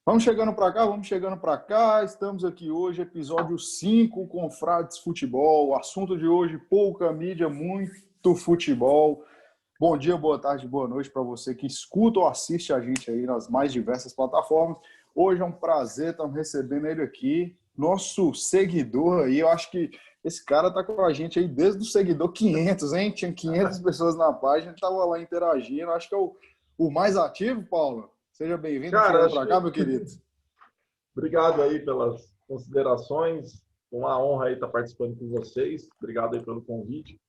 Vamos chegando para cá. Estamos aqui hoje, episódio 5, Confrades Futebol. O assunto de hoje, pouca mídia, muito futebol. Bom dia, boa tarde, boa noite para você que escuta ou assiste a gente aí nas mais diversas plataformas. Hoje é um prazer, estamos recebendo ele aqui, nosso seguidor aí. Eu acho que esse cara tá com a gente aí desde o seguidor 500, hein? Tinha 500 pessoas na página, estava lá interagindo. Acho que é o mais ativo, Paulo. Seja bem-vindo, Cara, chegando acho para cá, que meu querido. obrigado aí pelas considerações. Uma honra aí estar participando com vocês. Obrigado aí pelo convite.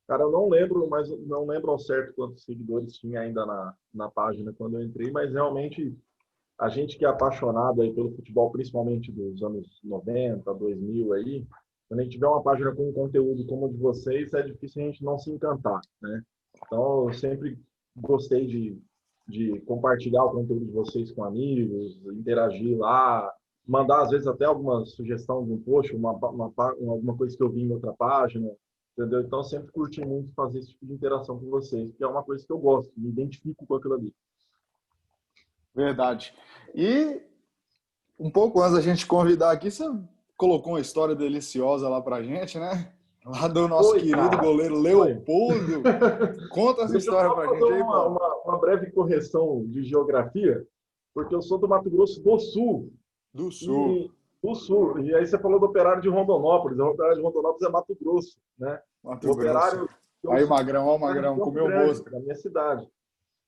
Cara, eu não lembro, mas não lembro ao certo quantos seguidores tinha ainda na página quando eu entrei, mas realmente a gente que é apaixonado aí pelo futebol, principalmente dos anos 90, 2000 aí, quando a gente tiver uma página com um conteúdo como o de vocês, é difícil a gente não se encantar, né? Então, eu sempre gostei de compartilhar o conteúdo de vocês com amigos, interagir lá, mandar às vezes até alguma sugestão de um post, alguma coisa que eu vi em outra página, entendeu? Então, eu sempre curti muito fazer esse tipo de interação com vocês, porque é uma coisa que eu gosto, me identifico com aquilo ali. Verdade. E um pouco antes da gente convidar aqui, você colocou uma história deliciosa lá pra gente, né? Lá do nosso Foi, querido cara, goleiro foi. Leopoldo. Conta essa Deixa eu história só pra fazer gente aí, Paulo. uma breve correção de geografia, porque eu sou do Mato Grosso do Sul, Do Sul, e do Sul. E aí você falou do Operário de Rondonópolis. O Operário de Rondonópolis é Mato Grosso, né? O Mato Grosso. Operário que eu Aí, sou Magrão, ó, é de Magrão, Campo comeu Grande, mosca. da minha cidade.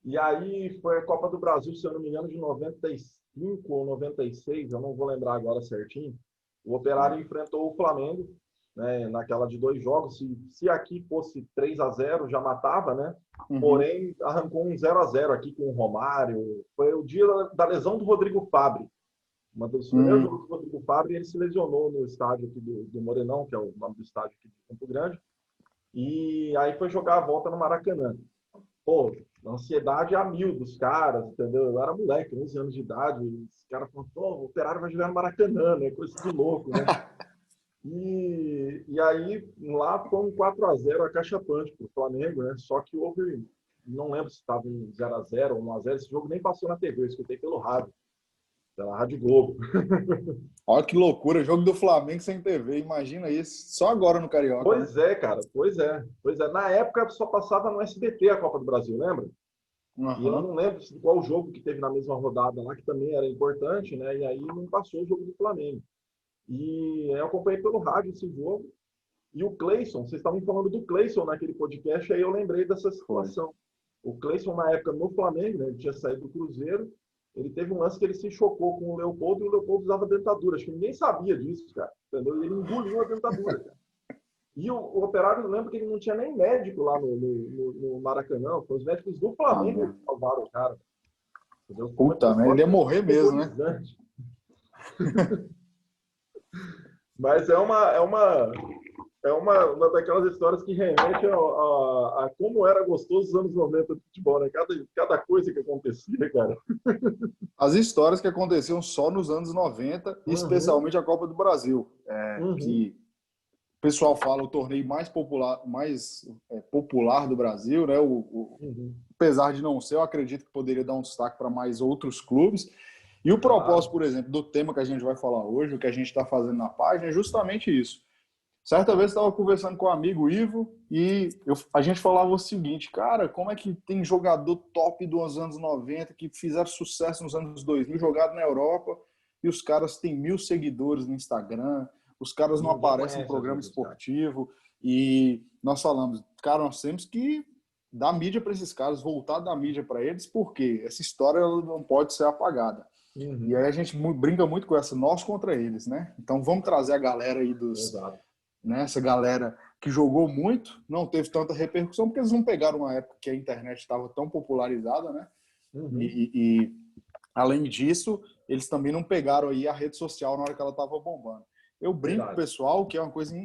E aí foi a Copa do Brasil, se eu não me engano, de 95 ou 96, eu não vou lembrar agora certinho. O Operário enfrentou o Flamengo, né, naquela de 2 jogos. Se aqui fosse 3-0 já matava, né? Uhum. Porém, arrancou um 0-0 aqui com o Romário. Foi o dia da lesão do Rodrigo Fabre. Uma dos primeiros Hum. jogos do Rodrigo Fabre, ele se lesionou no estádio aqui do Morenão, que é o nome do estádio aqui de Campo Grande. E aí foi jogar a volta no Maracanã. Pô, ansiedade a mil dos caras, entendeu? Eu era moleque, 11 anos de idade, e os caras falaram, pô, o Operário vai jogar no Maracanã, né? Coisa de louco, né? E aí, lá foi um 4-0 acachapante pro Flamengo, né? Só que houve, não lembro se estava um 0-0 ou 1-0, esse jogo nem passou na TV, eu escutei pelo rádio, pela Rádio Globo. Olha que loucura, jogo do Flamengo sem TV, imagina isso. Só agora no Carioca, né? Pois é, cara, pois é. Pois é. Na época só passava no SBT a Copa do Brasil, lembra? E eu Aham. não lembro qual jogo que teve na mesma rodada lá, que também era importante, né? E aí não passou o jogo do Flamengo. E eu acompanhei pelo rádio esse jogo. E o Cleison, vocês estavam falando do Cleison naquele podcast, aí eu lembrei dessa Foi. situação. O Cleison, na época, no Flamengo, né, ele tinha saído do Cruzeiro, ele teve um lance que ele se chocou com o Leopoldo e o Leopoldo usava dentadura. Acho que ninguém sabia disso, cara. Entendeu? E ele engoliu a dentadura, cara. E o Operário, lembra que ele não tinha nem médico lá no Maracanã. Foi os médicos do Ah, Flamengo não. que salvaram o cara. Entendeu? Foi um Puta, né? Ele ia episódio morrer mesmo, né? aterrorizante. Mas é uma daquelas histórias que remete a como era gostoso os anos 90 do futebol, né? Cada coisa que acontecia, cara. As histórias que aconteciam só nos anos 90, Uhum, especialmente a Copa do Brasil, uhum. que o pessoal fala o torneio popular do Brasil, né? Uhum. Apesar de não ser, eu acredito que poderia dar um destaque para mais outros clubes. E o propósito, Claro. por exemplo, do tema que a gente vai falar hoje, o que a gente está fazendo na página, é justamente isso. Certa vez eu estava conversando com o amigo Ivo e a gente falava o seguinte, cara, como é que tem jogador top dos anos 90 que fizeram sucesso nos anos 2000, jogado na Europa, e os caras têm 1.000 seguidores no Instagram, os caras não Ninguém aparecem em conhece às programa vezes os caras. esportivo, e nós falamos, cara, nós temos que dar mídia para esses caras, voltar da mídia para eles, porque essa história não pode ser apagada. E aí Uhum. a gente brinca muito com essa, nós contra eles, né? Então vamos trazer a galera aí Exato. né, essa galera que jogou muito, não teve tanta repercussão, porque eles não pegaram uma época que a internet estava tão popularizada, né? Uhum. E, além disso, eles também não pegaram aí a rede social na hora que ela estava bombando. Eu brinco com o Verdade. pessoal que é uma coisa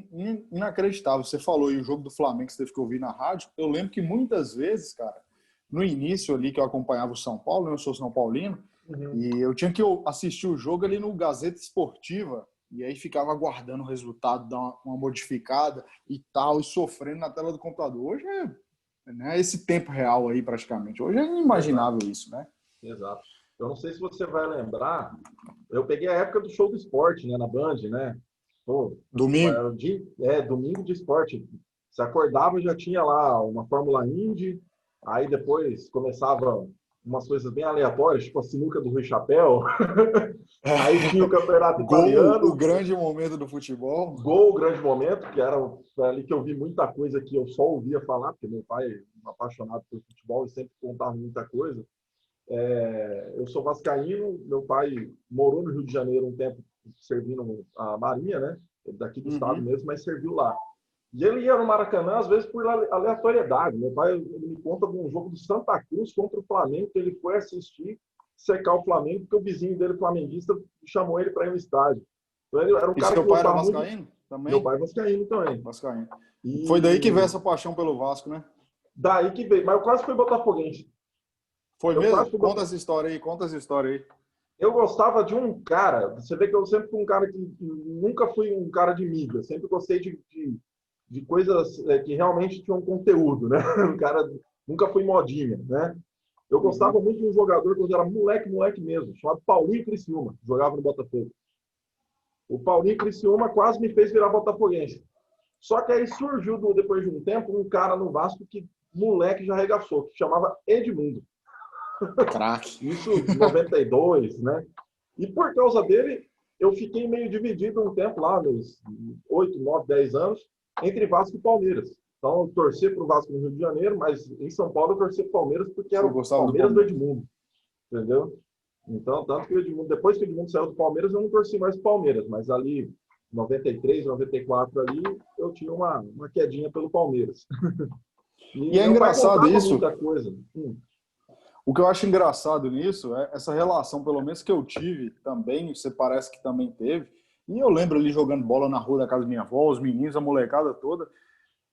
inacreditável. Você falou aí o jogo do Flamengo que você teve que ouvir na rádio. Eu lembro que muitas vezes, cara, no início ali que eu acompanhava o São Paulo, né, eu sou São Paulino, Uhum. e eu tinha que assistir o jogo ali no Gazeta Esportiva, e aí ficava aguardando o resultado, dar uma modificada e tal, e sofrendo na tela do computador. Hoje é, né, esse tempo real aí praticamente. Hoje é Exato. inimaginável isso, né? Exato. Eu não sei se você vai lembrar, eu peguei a época do Show do Esporte, né, na Band, né? Pô, Domingo. era domingo de esporte. Você acordava, já tinha lá uma Fórmula Indy, aí depois começava umas coisas bem aleatórias, tipo a sinuca do Rui Chapéu. Aí tinha o campeonato Gol, o italiano, grande momento do futebol. Gol, grande momento, que foi ali que eu vi muita coisa que eu só ouvia falar, porque meu pai é um apaixonado por futebol e sempre contava muita coisa. Eu sou vascaíno, meu pai morou no Rio de Janeiro um tempo servindo a Marinha, né? Daqui do estado mesmo, mas serviu lá. E ele ia no Maracanã, às vezes, por aleatoriedade. Meu pai ele me conta de um jogo do Santa Cruz contra o Flamengo, que ele foi assistir, secar o Flamengo, porque o vizinho dele, flamenguista, chamou ele para ir no estádio. Então, ele era um E cara que seu pai era gostava muito. vascaíno Meu também? pai é vascaíno também. Vascaíno. Foi daí que veio E essa paixão pelo Vasco, né? daí que veio. Mas eu quase fui botafoguense. Foi Eu mesmo? quase fui Conta botafoguense. essa história aí, conta essa história aí. Eu gostava de um cara. Você vê que eu sempre fui um cara que nunca fui um cara de mídia. Sempre gostei de coisas que realmente tinham conteúdo, né? Um cara nunca fui modinha, né? Eu gostava muito de um jogador quando era moleque mesmo, chamado Paulinho Criciúma, jogava no Botafogo. O Paulinho Criciúma quase me fez virar botafoguense. Só que aí surgiu, depois de um tempo, um cara no Vasco que moleque já arregaçou, que chamava Edmundo. Craque. Isso em 92, né? E por causa dele, eu fiquei meio dividido um tempo lá, nos 8, 9, 10 anos, entre Vasco e Palmeiras. Então, eu torci para o Vasco no Rio de Janeiro, mas em São Paulo eu torci para o Palmeiras porque era Você o gostava do Palmeiras do Palmeiras? Edmundo, entendeu? Então, tanto que o Edmundo, depois que o Edmundo saiu do Palmeiras, eu não torci mais para o Palmeiras, mas ali, 93, 94 ali, eu tinha uma quedinha pelo Palmeiras. E E é meu pai engraçado contava isso. muita coisa. O que eu acho engraçado nisso é essa relação, pelo menos que eu tive também, você parece que também teve. E eu lembro ali jogando bola na rua da casa da minha avó, os meninos, a molecada toda.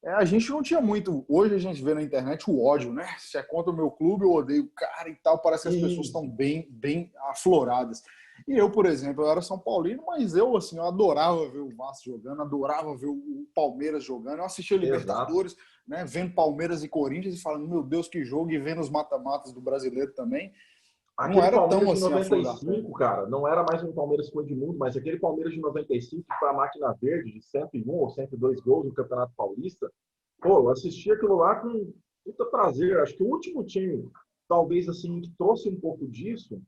A gente não tinha muito. Hoje a gente vê na internet o ódio, né? Se é contra o meu clube, eu odeio o cara e tal. Parece que as pessoas estão Isso, bem afloradas. E eu, por exemplo, eu era São Paulino, mas eu, assim, eu adorava ver o Vasco jogando, adorava ver o Palmeiras jogando. Eu assistia exato. Libertadores, né? Vendo Palmeiras e Corinthians e falando, meu Deus, que jogo, e vendo os mata-matas do brasileiro também. Não Aquele era Palmeiras tão de assim a flor da pele. 95, cara, não era mais um Palmeiras com Edmundo, mas aquele Palmeiras de 95 que foi a máquina verde de 101 ou 102 gols no Campeonato Paulista. Pô, eu assisti aquilo lá com muito prazer. Acho que o último time, talvez assim, que trouxe um pouco disso,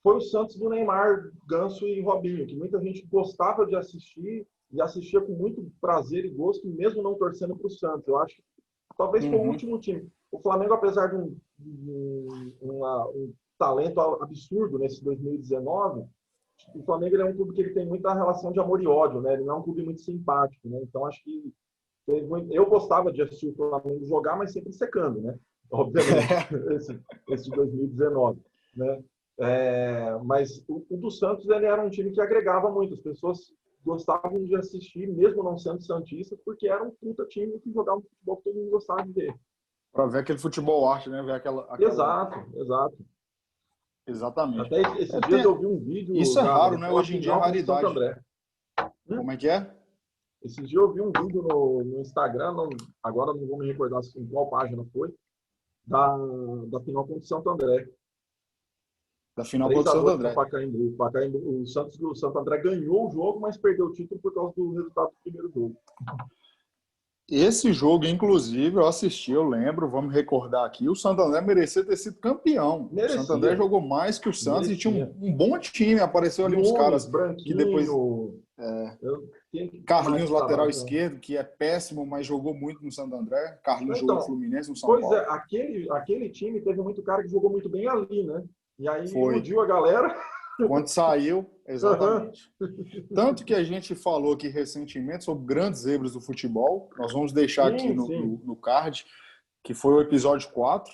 foi o Santos do Neymar, Ganso e Robinho, que muita gente gostava de assistir e assistia com muito prazer e gosto, mesmo não torcendo para o Santos. Eu acho que talvez foi o último time. O Flamengo, apesar de um talento absurdo nesse 2019, o Flamengo é um clube que ele tem muita relação de amor e ódio, né? Ele não é um clube muito simpático, né? Então acho que eu gostava de assistir o Flamengo jogar, mas sempre secando, né? Obviamente, esse de 2019, né? Mas o do Santos ele era um time que agregava muito, as pessoas gostavam de assistir, mesmo não sendo santistas, porque era um puta time que jogava um futebol que todo mundo gostava de ver. Para ver aquele futebol arte, né? Ver Exato, exato. Exatamente. Até esses dias eu vi um vídeo Isso é raro, né? daquela Hoje em dia é final contra o Santo raridade. André. Como é que é? Esses dias eu vi um vídeo no Instagram, agora não vou me recordar em qual página foi, da final contra o Santo André. Da final contra o Santo 3-2 para o André. Pacaembu. O Santos do Santo André ganhou o jogo, mas perdeu o título por causa do resultado do primeiro jogo. Esse jogo, inclusive, eu assisti, eu lembro, vamos recordar aqui, o Santo André merecia ter sido campeão. O Santo André Merecia. jogou mais que o Santos e tinha Merecia. um bom time. Apareceu ali uns Nunes, caras que depois... Branquinho. Carlinhos, lateral esquerdo, que é péssimo, mas jogou muito no Santo André. Carlinhos jogou no Então, Fluminense, no São pois Paulo. é, aquele time teve muito cara que jogou muito bem ali, né? E aí Foi. iludiu a galera. Quando saiu, exatamente. Tanto que a gente falou aqui recentemente sobre grandes zebras do futebol. Nós vamos deixar aqui no card, que foi o episódio 4.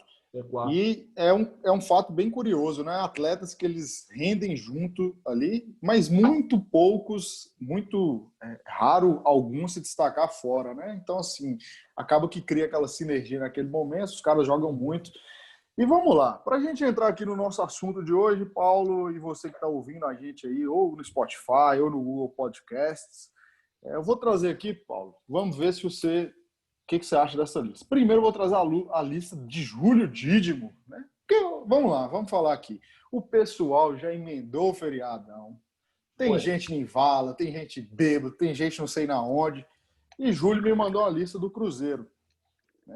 E é um fato bem curioso, né? Atletas que eles rendem junto ali, mas muito poucos, muito raro alguns se destacar fora, né? Então, assim, acaba que cria aquela sinergia naquele momento, os caras jogam muito. E vamos lá, para a gente entrar aqui no nosso assunto de hoje, Paulo, e você que está ouvindo a gente aí, ou no Spotify, ou no Google Podcasts, eu vou trazer aqui, Paulo, vamos ver se você... O que você acha dessa lista? Primeiro eu vou trazer a lista de Júlio Dídimo, né? Porque, vamos lá, vamos falar aqui. o pessoal já emendou o feriadão. Tem gente em vala, tem gente bêbado, tem gente não sei na onde. E Júlio me mandou uma lista do Cruzeiro.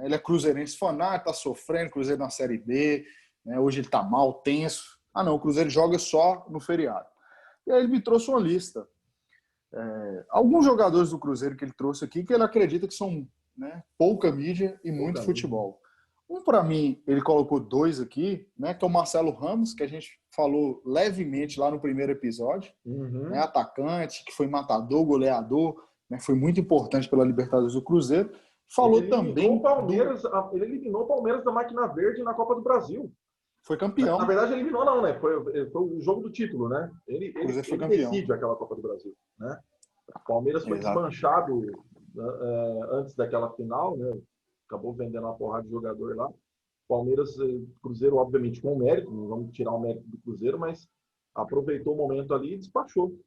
Ele é cruzeirense fanático, tá sofrendo, Cruzeiro na Série B, né? Hoje ele tá mal, tenso. Ah, não, o Cruzeiro joga só no feriado. E aí ele me trouxe uma lista. Alguns jogadores do Cruzeiro que ele trouxe aqui, que ele acredita que são, né, pouca mídia e muito futebol. Para mim, ele colocou 2 aqui, né, que é o Marcelo Ramos, que a gente falou levemente lá no primeiro episódio, né, atacante, que foi matador, goleador, né, foi muito importante pela Libertadores do Cruzeiro. Falou também. Ele eliminou o Palmeiras da Máquina Verde na Copa do Brasil. Foi campeão. Na verdade, eliminou não, né? Foi o jogo do título, né? Ele decide aquela Copa do Brasil, né? O Palmeiras foi desmanchado antes daquela final, né? Acabou vendendo uma porrada de jogador lá. Palmeiras, Cruzeiro, obviamente, com mérito, não vamos tirar o mérito do Cruzeiro, mas aproveitou o momento ali e despachou.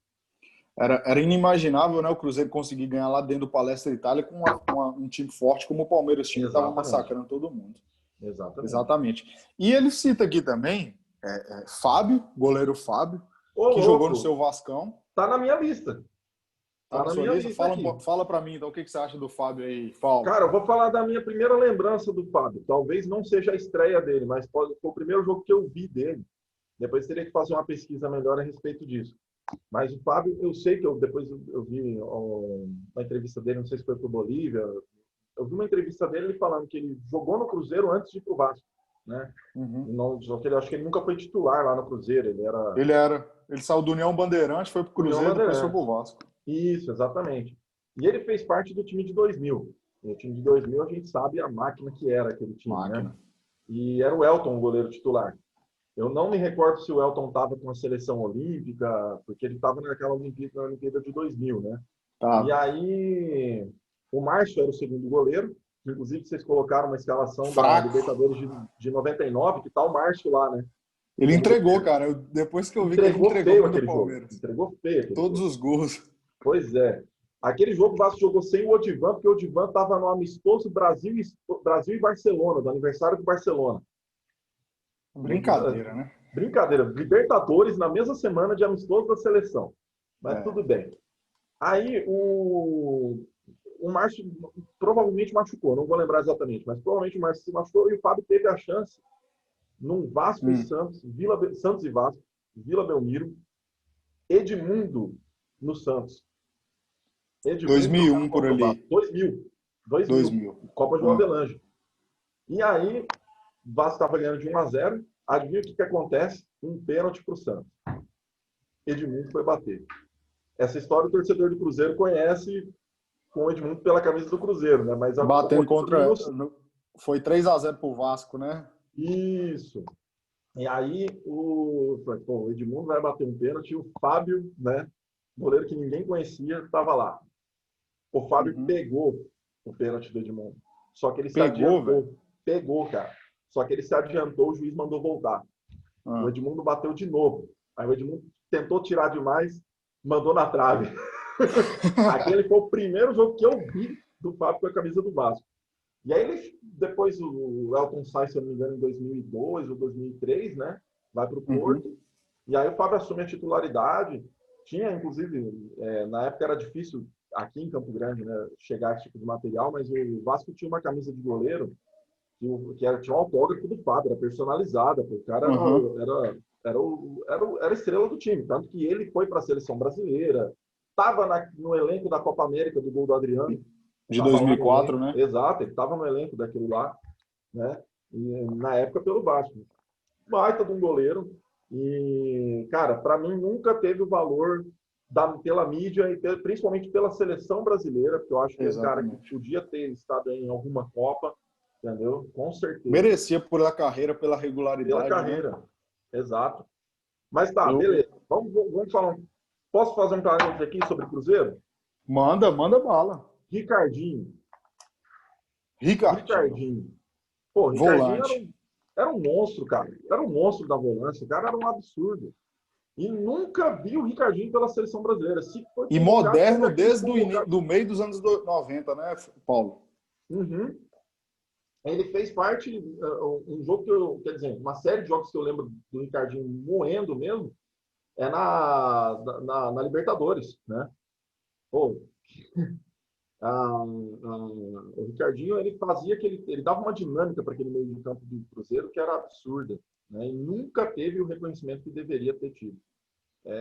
Era inimaginável, né, o Cruzeiro conseguir ganhar lá dentro do Palestra Itália com um time forte como o Palmeiras tinha, que estava massacrando todo mundo. Exatamente. E ele cita aqui também Fábio, goleiro Fábio, que jogou no seu Vascão. Tá na minha lista. Tá na sua lista? Fala para mim, então, o que você acha do Fábio aí, Paulo? Cara, eu vou falar da minha primeira lembrança do Fábio. Talvez não seja a estreia dele, mas foi o primeiro jogo que eu vi dele. Depois teria que fazer uma pesquisa melhor a respeito disso. Mas o Fábio, eu sei que depois eu vi uma entrevista dele, não sei se foi para o Bolívia. Eu vi uma entrevista dele falando que ele jogou no Cruzeiro antes de ir para o Vasco, né? Acho que ele nunca foi titular lá no Cruzeiro. Ele saiu do União Bandeirante, foi para o Cruzeiro e depois foi para o Vasco. Isso, exatamente. E ele fez parte do time de 2000. E o time de 2000 a gente sabe a máquina que era aquele time, né? E era o Elton, o goleiro titular. Eu não me recordo se o Elton estava com a seleção olímpica, porque ele estava naquela Olimpíada de 2000, né? E aí, o Márcio era o segundo goleiro. Inclusive, vocês colocaram uma escalação da Libertadores de 99, que tá o Márcio lá, né? Ele entregou, cara. Depois que eu vi que ele entregou contra o Palmeiras. Entregou feio. Todos os gols. Pois é. Aquele jogo o Vasco jogou sem o Odivan, porque o Odivan estava no amistoso Brasil e Barcelona, do aniversário do Barcelona. Brincadeira, né? Brincadeira. Libertadores na mesma semana de amistoso da seleção. Mas tudo bem. Aí o Márcio provavelmente machucou, não vou lembrar exatamente, mas provavelmente o Márcio se machucou e o Fábio teve a chance num Vasco e Santos, Santos e Vasco, Vila Belmiro, Edmundo no Santos. Edmundo 2001 por ali. 2000. Copa de Avelange. E aí, o Vasco estava ganhando de 1-0. Adivinha o que acontece? Um pênalti para o Santos. Edmundo foi bater. Essa história o torcedor do Cruzeiro conhece com o Edmundo pela camisa do Cruzeiro, né? Mas batendo contra... Foi 3-0 pro Vasco, né? Isso. E aí o Edmundo vai bater um pênalti e o Fábio, né? Goleiro que ninguém conhecia, estava lá. O Fábio pegou o pênalti do Edmundo. Só que ele se adiantou. Pegou, cara. Só que ele se adiantou, o juiz mandou voltar. O Edmundo bateu de novo. Aí o Edmundo tentou tirar demais, mandou na trave. Aquele foi o primeiro jogo que eu vi do Fábio com a camisa do Vasco. E aí, depois o Elton sai, se eu não me engano, em 2002 ou 2003, né? Vai para o Porto. E aí o Fábio assume a titularidade. Tinha, inclusive, na época era difícil, aqui em Campo Grande, né, chegar a esse tipo de material, mas o Vasco tinha uma camisa de goleiro tinha um autógrafo do Fábio, era personalizada. O cara era a estrela do time. Tanto que ele foi para a seleção brasileira. Estava no elenco da Copa América do gol do Adriano. De 2004, né? Exato, ele estava no elenco daquilo lá, né? E, na época pelo Vasco. Baita de um goleiro. E, cara, para mim nunca teve o valor pela mídia e principalmente pela seleção brasileira, porque eu acho que é um cara que podia ter estado em alguma Copa, entendeu? Com certeza. Merecia pela carreira, pela regularidade. Pela carreira, né? Exato. Mas tá, beleza. Vamos falar. Posso fazer um parênteses aqui sobre Cruzeiro? Manda bala. Ricardinho. Pô, Ricardinho era um monstro, cara. Era um monstro da volância. O cara era um absurdo. E nunca vi o Ricardinho pela seleção brasileira. E moderno desde o meio dos anos 90, né, Paulo? Ele fez parte, um jogo que quer dizer, uma série de jogos que eu lembro do Ricardinho moendo mesmo, é na Libertadores, né? Pô, o Ricardinho, ele fazia ele dava uma dinâmica para aquele meio de campo do Cruzeiro que era absurda, né? E nunca teve o reconhecimento que deveria ter tido.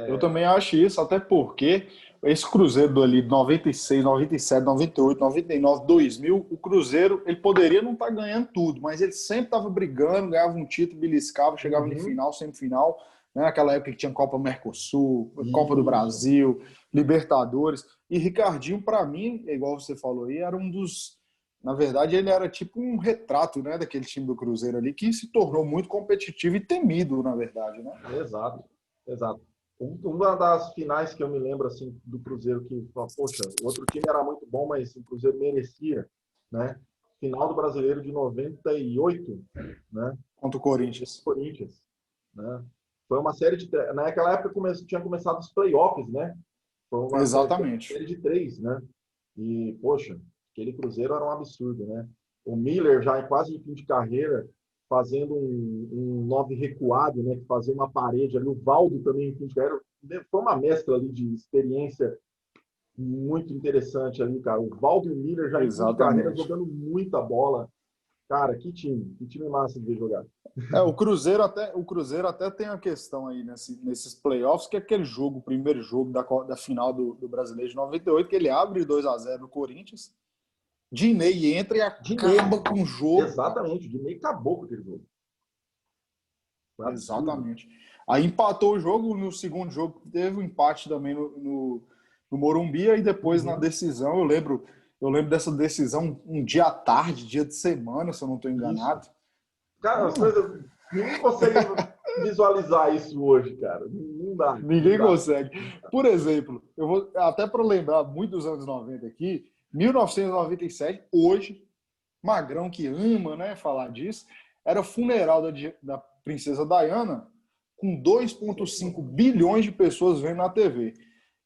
Eu também acho isso, até porque esse Cruzeiro ali de 96, 97, 98, 99, 2000, o Cruzeiro, ele poderia não estar ganhando tudo, mas ele sempre estava brigando, ganhava um título, beliscava, chegava em Uhum. final, semifinal, né? Naquela época que tinha Copa Mercosul, Copa do Isso. Brasil, Libertadores. E Ricardinho, para mim, igual você falou aí, era um dos. Na verdade, ele era tipo um retrato, né, daquele time do Cruzeiro ali, que se tornou muito competitivo e temido, na verdade, né? Exato, exato. Uma das finais que eu me lembro assim do Cruzeiro que, poxa, o outro time era muito bom, mas o Cruzeiro merecia, né? Final do Brasileiro de 98, né? Contra o Corinthians. Corinthians, né? Foi uma série de naquela época tinha começado os playoffs, né? Foi uma Exatamente. série de 3, né? E poxa, aquele Cruzeiro era um absurdo, né? O Miller já quase em fim de carreira fazendo um 9 recuado, né? Que fazia uma parede ali. O Valdo também em fim de carreira. Foi uma mescla ali de experiência muito interessante ali, cara. O Valdo e o Miller já em fim de carreira Exatamente. jogando muita bola. Cara, que time massa de ver jogar. O Cruzeiro até tem uma questão aí nesses playoffs, que é aquele jogo, o primeiro jogo da final do Brasileiro de 98, que ele abre 2-0 no Corinthians, Diney entra e Dinei, acaba com o jogo. exatamente, o Dinei acabou com aquele jogo. Foi absurdo. Exatamente. Aí empatou o jogo, no segundo jogo teve um empate também no Morumbi, e depois na Uhum. decisão, eu lembro dessa decisão um dia à tarde, dia de semana, se eu não estou Isso. enganado. Cara, as Então, coisas. Ninguém consegue visualizar isso hoje, cara. Não dá, não ninguém dá. consegue. Por exemplo, eu vou até para lembrar muito dos anos 90 aqui, 1997, hoje, Magrão que ama, né, falar disso, era o funeral da princesa Diana com 2,5 bilhões de pessoas vendo na TV.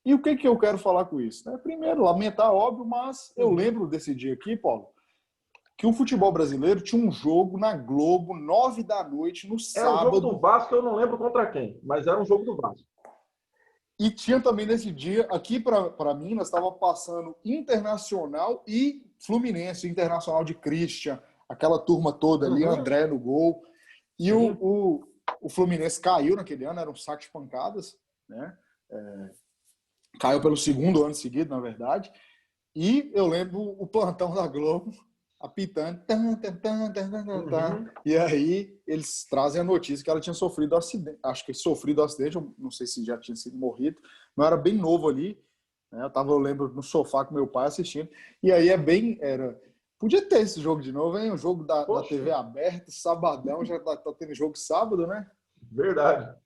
E o que eu quero falar com isso? Primeiro, lamentar, óbvio, mas eu Uhum. lembro desse dia aqui, Paulo, que o futebol brasileiro tinha um jogo na Globo, 9 da noite, no É o jogo do sábado. Vasco, eu não lembro contra quem, mas era um jogo do Vasco. E tinha também nesse dia, aqui para Minas, estava passando Internacional e Fluminense, Internacional de Christian, aquela turma toda ali, Uhum. André no gol. E Sim. o Fluminense caiu naquele ano, era um saco de pancadas, né? Caiu pelo segundo ano seguido, na verdade. E eu lembro o plantão da Globo apitando. Tan, tan, tan, tan, tan, tan. Uhum. E aí eles trazem a notícia que ela tinha sofrido um acidente. Acho que sofrido um acidente, eu não sei se já tinha sido morrido. Não era bem novo ali. Né? Eu lembro, no sofá com meu pai assistindo. E aí podia ter esse jogo de novo, hein? O jogo da Poxa, TV aberta, sabadão, já tá tendo jogo sábado, né? verdade.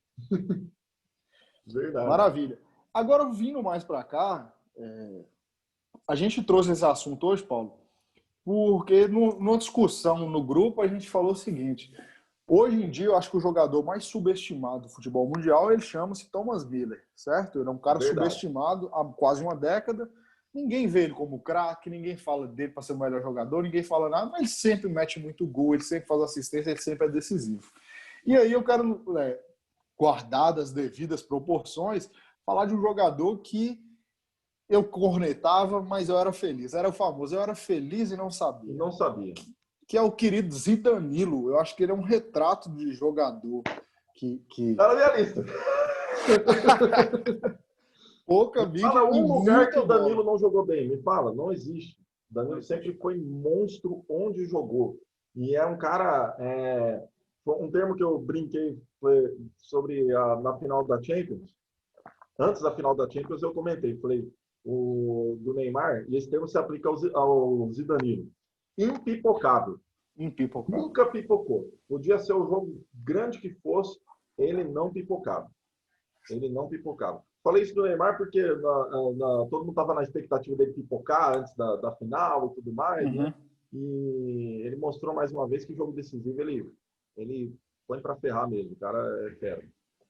Verdade. Maravilha. Agora, vindo mais para cá, a gente trouxe esse assunto hoje, Paulo, porque numa discussão no grupo a gente falou o seguinte: hoje em dia eu acho que o jogador mais subestimado do futebol mundial ele chama-se Thomas Miller, certo? Ele é um cara Verdade. subestimado há quase uma década. Ninguém vê ele como craque, ninguém fala dele para ser o melhor jogador, ninguém fala nada, mas ele sempre mete muito gol, ele sempre faz assistência, ele sempre é decisivo. E aí eu quero, guardar as devidas proporções, falar de um jogador que eu cornetava, mas eu era feliz. Era o famoso, eu era feliz e não E sabia. não sabia. Que é o querido Zidanilo. Eu acho que ele é um retrato de jogador que Tá na minha lista. pouca Me fala mídia e um lugar que muita o bola. Danilo não jogou bem. Me fala, não existe. O Não Danilo sempre existe. foi monstro onde jogou. E é um cara. Um termo que eu brinquei foi sobre na final da Champions. Antes da final da Champions, eu comentei, falei, do Neymar, e esse termo se aplica ao Zidanilo. Impipocável. Impipocável. Nunca pipocou. Podia ser o jogo grande que fosse, ele não pipocava. Ele não pipocava. Falei isso do Neymar porque todo mundo estava na expectativa dele pipocar antes da final e tudo mais, né? Uhum. E ele mostrou mais uma vez que o jogo decisivo ele põe para ferrar mesmo. O cara é fera.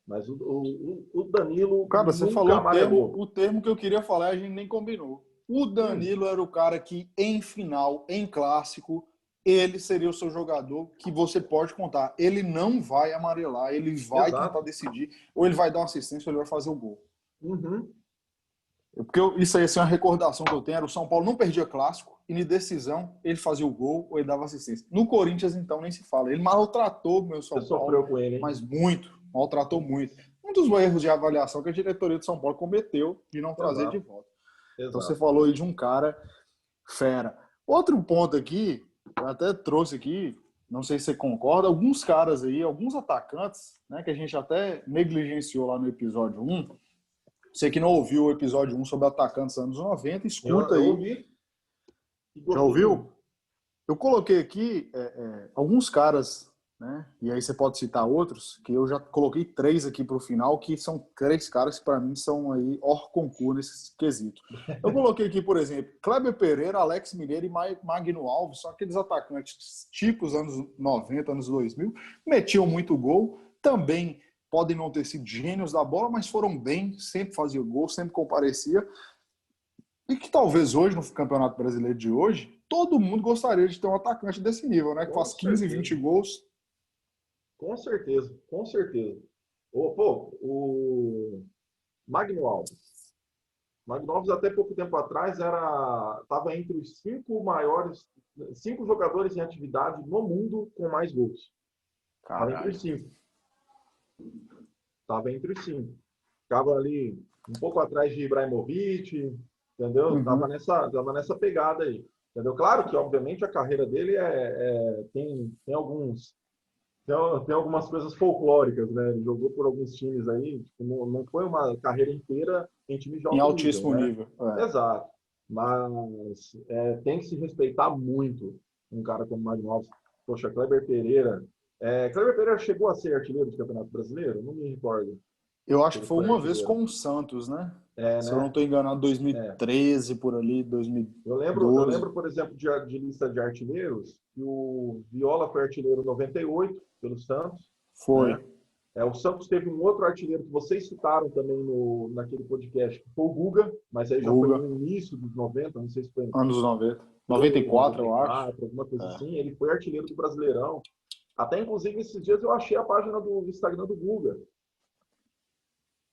Mas o Danilo Cara, você falou nunca amarelou. o termo que eu queria falar, a gente nem combinou. O Hum, Danilo era o cara que, em final, em clássico, ele seria o seu jogador que você pode contar. Ele não vai amarelar, ele vai tentar decidir, ou ele vai dar uma assistência, ou ele vai fazer o gol. Uhum. Porque isso aí assim, é uma recordação que eu tenho, era o São Paulo não perdia clássico, e em decisão ele fazia o gol ou ele dava assistência. No Corinthians, então, nem se fala. Ele maltratou o meu São Você Paulo, sofreu com ele, hein? mas muito, maltratou muito. Um dos erros de avaliação que a diretoria de São Paulo cometeu de não trazer de volta. Então você falou aí de um cara fera. Outro ponto aqui, eu até trouxe aqui, não sei se você concorda, alguns caras aí, alguns atacantes, né, que a gente até negligenciou lá no episódio 1. Você que não ouviu o episódio 1 sobre atacantes dos anos 90, escuta aí. Eu ouvi. Já ouviu? Eu coloquei aqui alguns caras, né? E aí você pode citar outros, que eu já coloquei 3 aqui para o final, que são 3 caras que para mim são aí hors concurso nesse quesito. Eu coloquei aqui, por exemplo, Kleber Pereira, Alex Mineiro e Magno Alves, são aqueles atacantes tipos anos 90, anos 2000, metiam muito gol, também podem não ter sido gênios da bola, mas foram bem, sempre faziam gol, sempre comparecia. E que talvez hoje, no Campeonato Brasileiro de hoje, todo mundo gostaria de ter um atacante desse nível, né? Que faz 15, 20 gols. Com certeza, com certeza. O Magno Alves. Magno Alves, até pouco tempo atrás, estava entre os 5 jogadores em atividade no mundo com mais gols. Estava entre os 5. Estava entre os 5. Ficava ali um pouco atrás de Ibrahimovic, entendeu? Estava nessa pegada aí. Entendeu? Claro que, obviamente, a carreira dele tem algumas coisas folclóricas, né? Ele jogou por alguns times aí, tipo, não foi uma carreira inteira em time de alto em altíssimo nível. Né? Exato. Mas tem que se respeitar muito um cara como o Magno Alves. Poxa, Kleber Pereira. Kleber Pereira chegou a ser artilheiro do Campeonato Brasileiro? Não me recordo. Eu acho que foi uma vez com o Santos, né? Se eu não estou enganado, 2013, por ali, 2012. Eu lembro, por exemplo, de lista de artilheiros, que o Viola foi artilheiro em 98 pelo Santos. Foi. Né? O Santos teve um outro artilheiro que vocês citaram também naquele podcast, que foi o Guga, mas aí já foi no início dos 90, não sei se foi... Anos 90. 94, eu acho. Alguma coisa assim. Ele foi artilheiro do Brasileirão. Até, inclusive, esses dias eu achei a página do Instagram do Guga.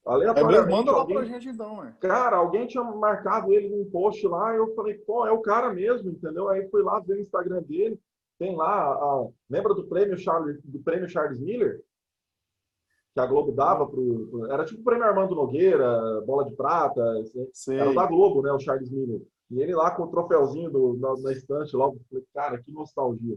Aleatoriamente, manda lá pra gente então, né? Cara, alguém tinha marcado ele num post lá, eu falei, pô, é o cara mesmo, entendeu? Aí fui lá ver o Instagram dele, tem lá, lembra do prêmio Charles Miller? Que a Globo dava era tipo o prêmio Armando Nogueira, Bola de Prata, era o da Globo, né, o Charles Miller. E ele lá com o troféuzinho na estante, logo, falei, cara, que nostalgia.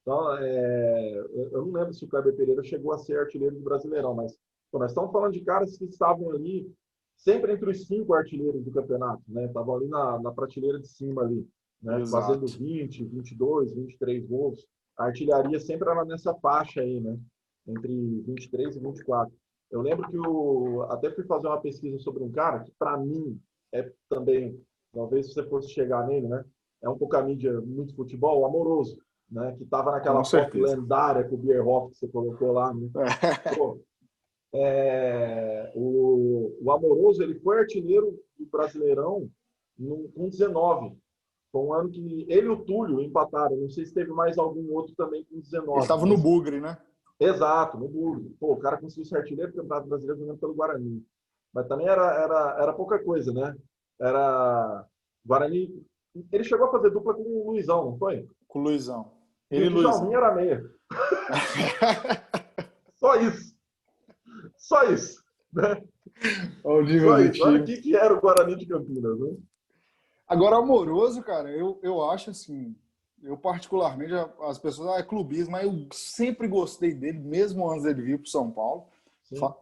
Então, eu não lembro se o Kleber Pereira chegou a ser artilheiro do Brasileirão, mas nós estamos falando de caras que estavam ali sempre entre os 5 artilheiros do campeonato, né? Estavam ali na prateleira de cima ali, né? Fazendo 20, 22, 23 gols. A artilharia sempre era nessa faixa aí, né? Entre 23 e 24. Eu lembro que até fui fazer uma pesquisa sobre um cara que, para mim, é também, talvez se você fosse chegar nele, né? É um pouco a mídia muito futebol, o Amoroso, né? Que estava naquela foto lendária com o Bierhoff que você colocou lá, né? Pô, o Amoroso, ele foi artilheiro do Brasileirão com 19. Foi um ano que ele e o Túlio empataram. Não sei se teve mais algum outro também com 19. Ele estava no Bugre, né? Exato, no Bugre. Pô, o cara conseguiu ser artilheiro do Campeonato Brasileiro jogando pelo Guarani. Mas também era pouca coisa, né? Guarani... Ele chegou a fazer dupla com o Luizão, não foi? Com o Luizão. Ele e o Djalminha era meia. Só isso. Só isso. Né? Olha o que era o Guarani de Campinas, né? Agora, Amoroso, cara, eu acho assim, eu particularmente, as pessoas, é clubismo, mas eu sempre gostei dele, mesmo antes dele vir para o São Paulo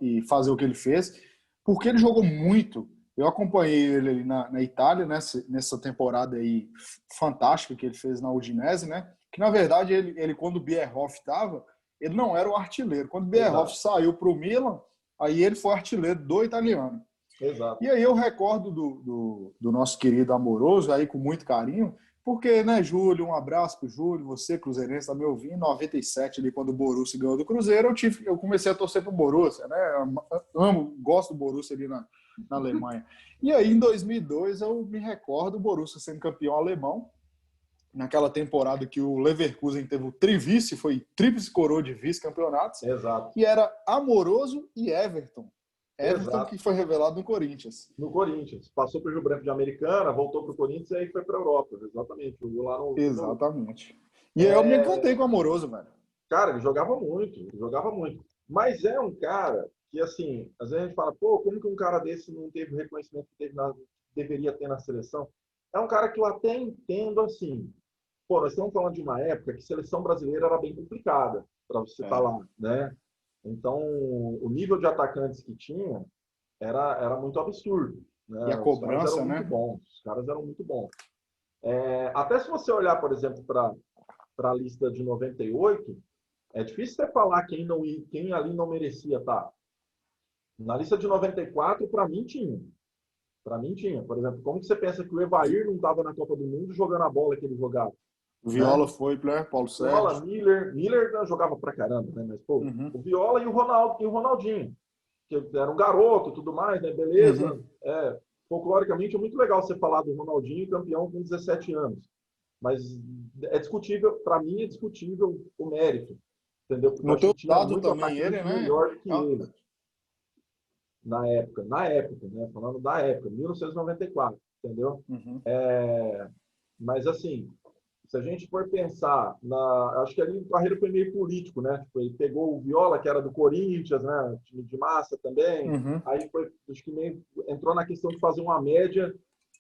e fazer o que ele fez, porque ele jogou muito. Eu acompanhei ele ali na Itália, nessa temporada aí fantástica que ele fez na Udinese, né? Que, na verdade, ele quando o Bierhoff estava, ele não era o artilheiro. Quando o Bierhoff saiu para o Milan, aí ele foi artilheiro do italiano. Exato. E aí eu recordo do nosso querido Amoroso, aí com muito carinho, porque, né, Júlio, um abraço pro Júlio, você, cruzeirense, tá me ouvindo, em 97, ali, quando o Borussia ganhou do Cruzeiro, eu comecei a torcer pro Borussia, né, gosto do Borussia ali na Alemanha. E aí, em 2002, eu me recordo o Borussia sendo campeão alemão, naquela temporada que o Leverkusen teve o trivice, foi tríplice coroa de vice-campeonatos, Exato. que era Amoroso e Everton. Everton Exato. que foi revelado no Corinthians. No Corinthians. Passou para o Rio Branco de Americana, voltou para o Corinthians e aí foi para a Europa. Exatamente. Jogou lá no... Exatamente. E aí eu me encantei com o Amoroso, velho. Cara, ele jogava muito, Mas é um cara que, assim, às vezes a gente fala, pô, como que um cara desse não teve o reconhecimento que deveria ter na seleção? É um cara que eu até entendo, assim, pô, nós estamos falando de uma época que a seleção brasileira era bem complicada para você estar lá, né? Então, o nível de atacantes que tinha era muito absurdo, E a né? Os caras cobrança, eram muito né? bons, os caras eram muito bons. Até se você olhar, por exemplo, para a lista de 98, é difícil você falar quem ali não merecia estar. Na lista de 94, para mim tinha. Para mim tinha. Por exemplo, como que você pensa que o Evair não estava na Copa do Mundo jogando a bola que ele jogava? Né? Viola foi, Paulo Viola, Sérgio. Miller jogava pra caramba, né? Mas, pô, Uhum. o Viola e o Ronaldinho, que era um garoto e tudo mais, né? Beleza. Uhum. Folcloricamente é muito legal você falar do Ronaldinho campeão com 17 anos. Mas é discutível, para mim é discutível o mérito, entendeu? Porque eu No acho teu que tinha dado muito também ele, atacante né? melhor do que ele na época, né? Falando da época, 1994, entendeu? Uhum. Mas assim, se a gente for pensar acho que ali o Carreiro foi meio político, né? Tipo, ele pegou o Viola, que era do Corinthians, né? Time de massa também. Uhum. Aí foi, acho que meio, entrou na questão de fazer uma média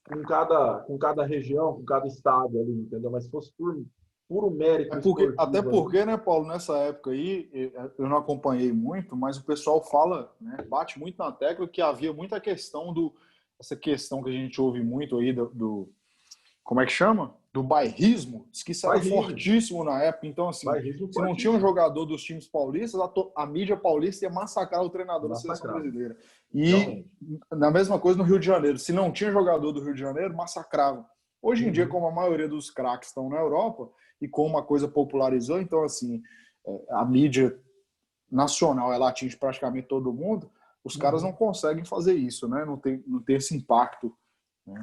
com cada região, com cada estado ali, entendeu? Mas se fosse por puro mérito Até esportivo ali, porque, né, Paulo, nessa época aí, eu não acompanhei muito, mas o pessoal fala, né, bate muito na tecla que havia muita questão essa questão que a gente ouve muito aí como é que chama? Do bairrismo. Diz que isso era bairrismo, fortíssimo na época. Então, assim, bairrismo se não tinha um fortíssimo, jogador dos times paulistas, a mídia paulista ia massacrar o treinador da seleção massacrado, brasileira. E realmente. na mesma coisa no Rio de Janeiro. Se não tinha jogador do Rio de Janeiro, massacrava. Hoje em dia, Uhum. como a maioria dos craques estão na Europa e como a coisa popularizou, então, assim, a mídia nacional ela atinge praticamente todo mundo, os caras não Uhum. conseguem fazer isso, né? Não tem esse impacto. Né?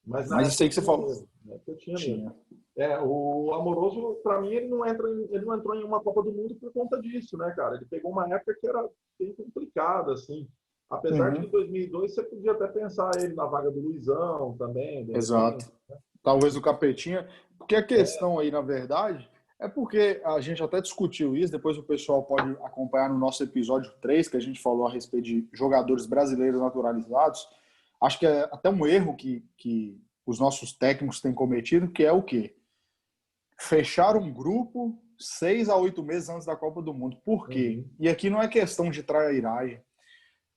Mas na Mas isso época aí que você tinha falou. mesmo. Na época tinha mesmo. Tinha. O Amoroso, para mim, ele não entrou em uma Copa do Mundo por conta disso, né, cara? Ele pegou uma época que era bem complicada, assim. Apesar de que em Uhum. 2002 você podia até pensar ele na vaga do Luizão também, de Exato. repente. Talvez o Capetinha. Porque a questão aí, na verdade, é porque a gente até discutiu isso, depois o pessoal pode acompanhar no nosso episódio 3 que a gente falou a respeito de jogadores brasileiros naturalizados. Acho que é até um erro que os nossos técnicos têm cometido, que é o quê? Fechar um grupo 6 a 8 meses antes da Copa do Mundo. Por quê? Uhum. E aqui não é questão de trairagem.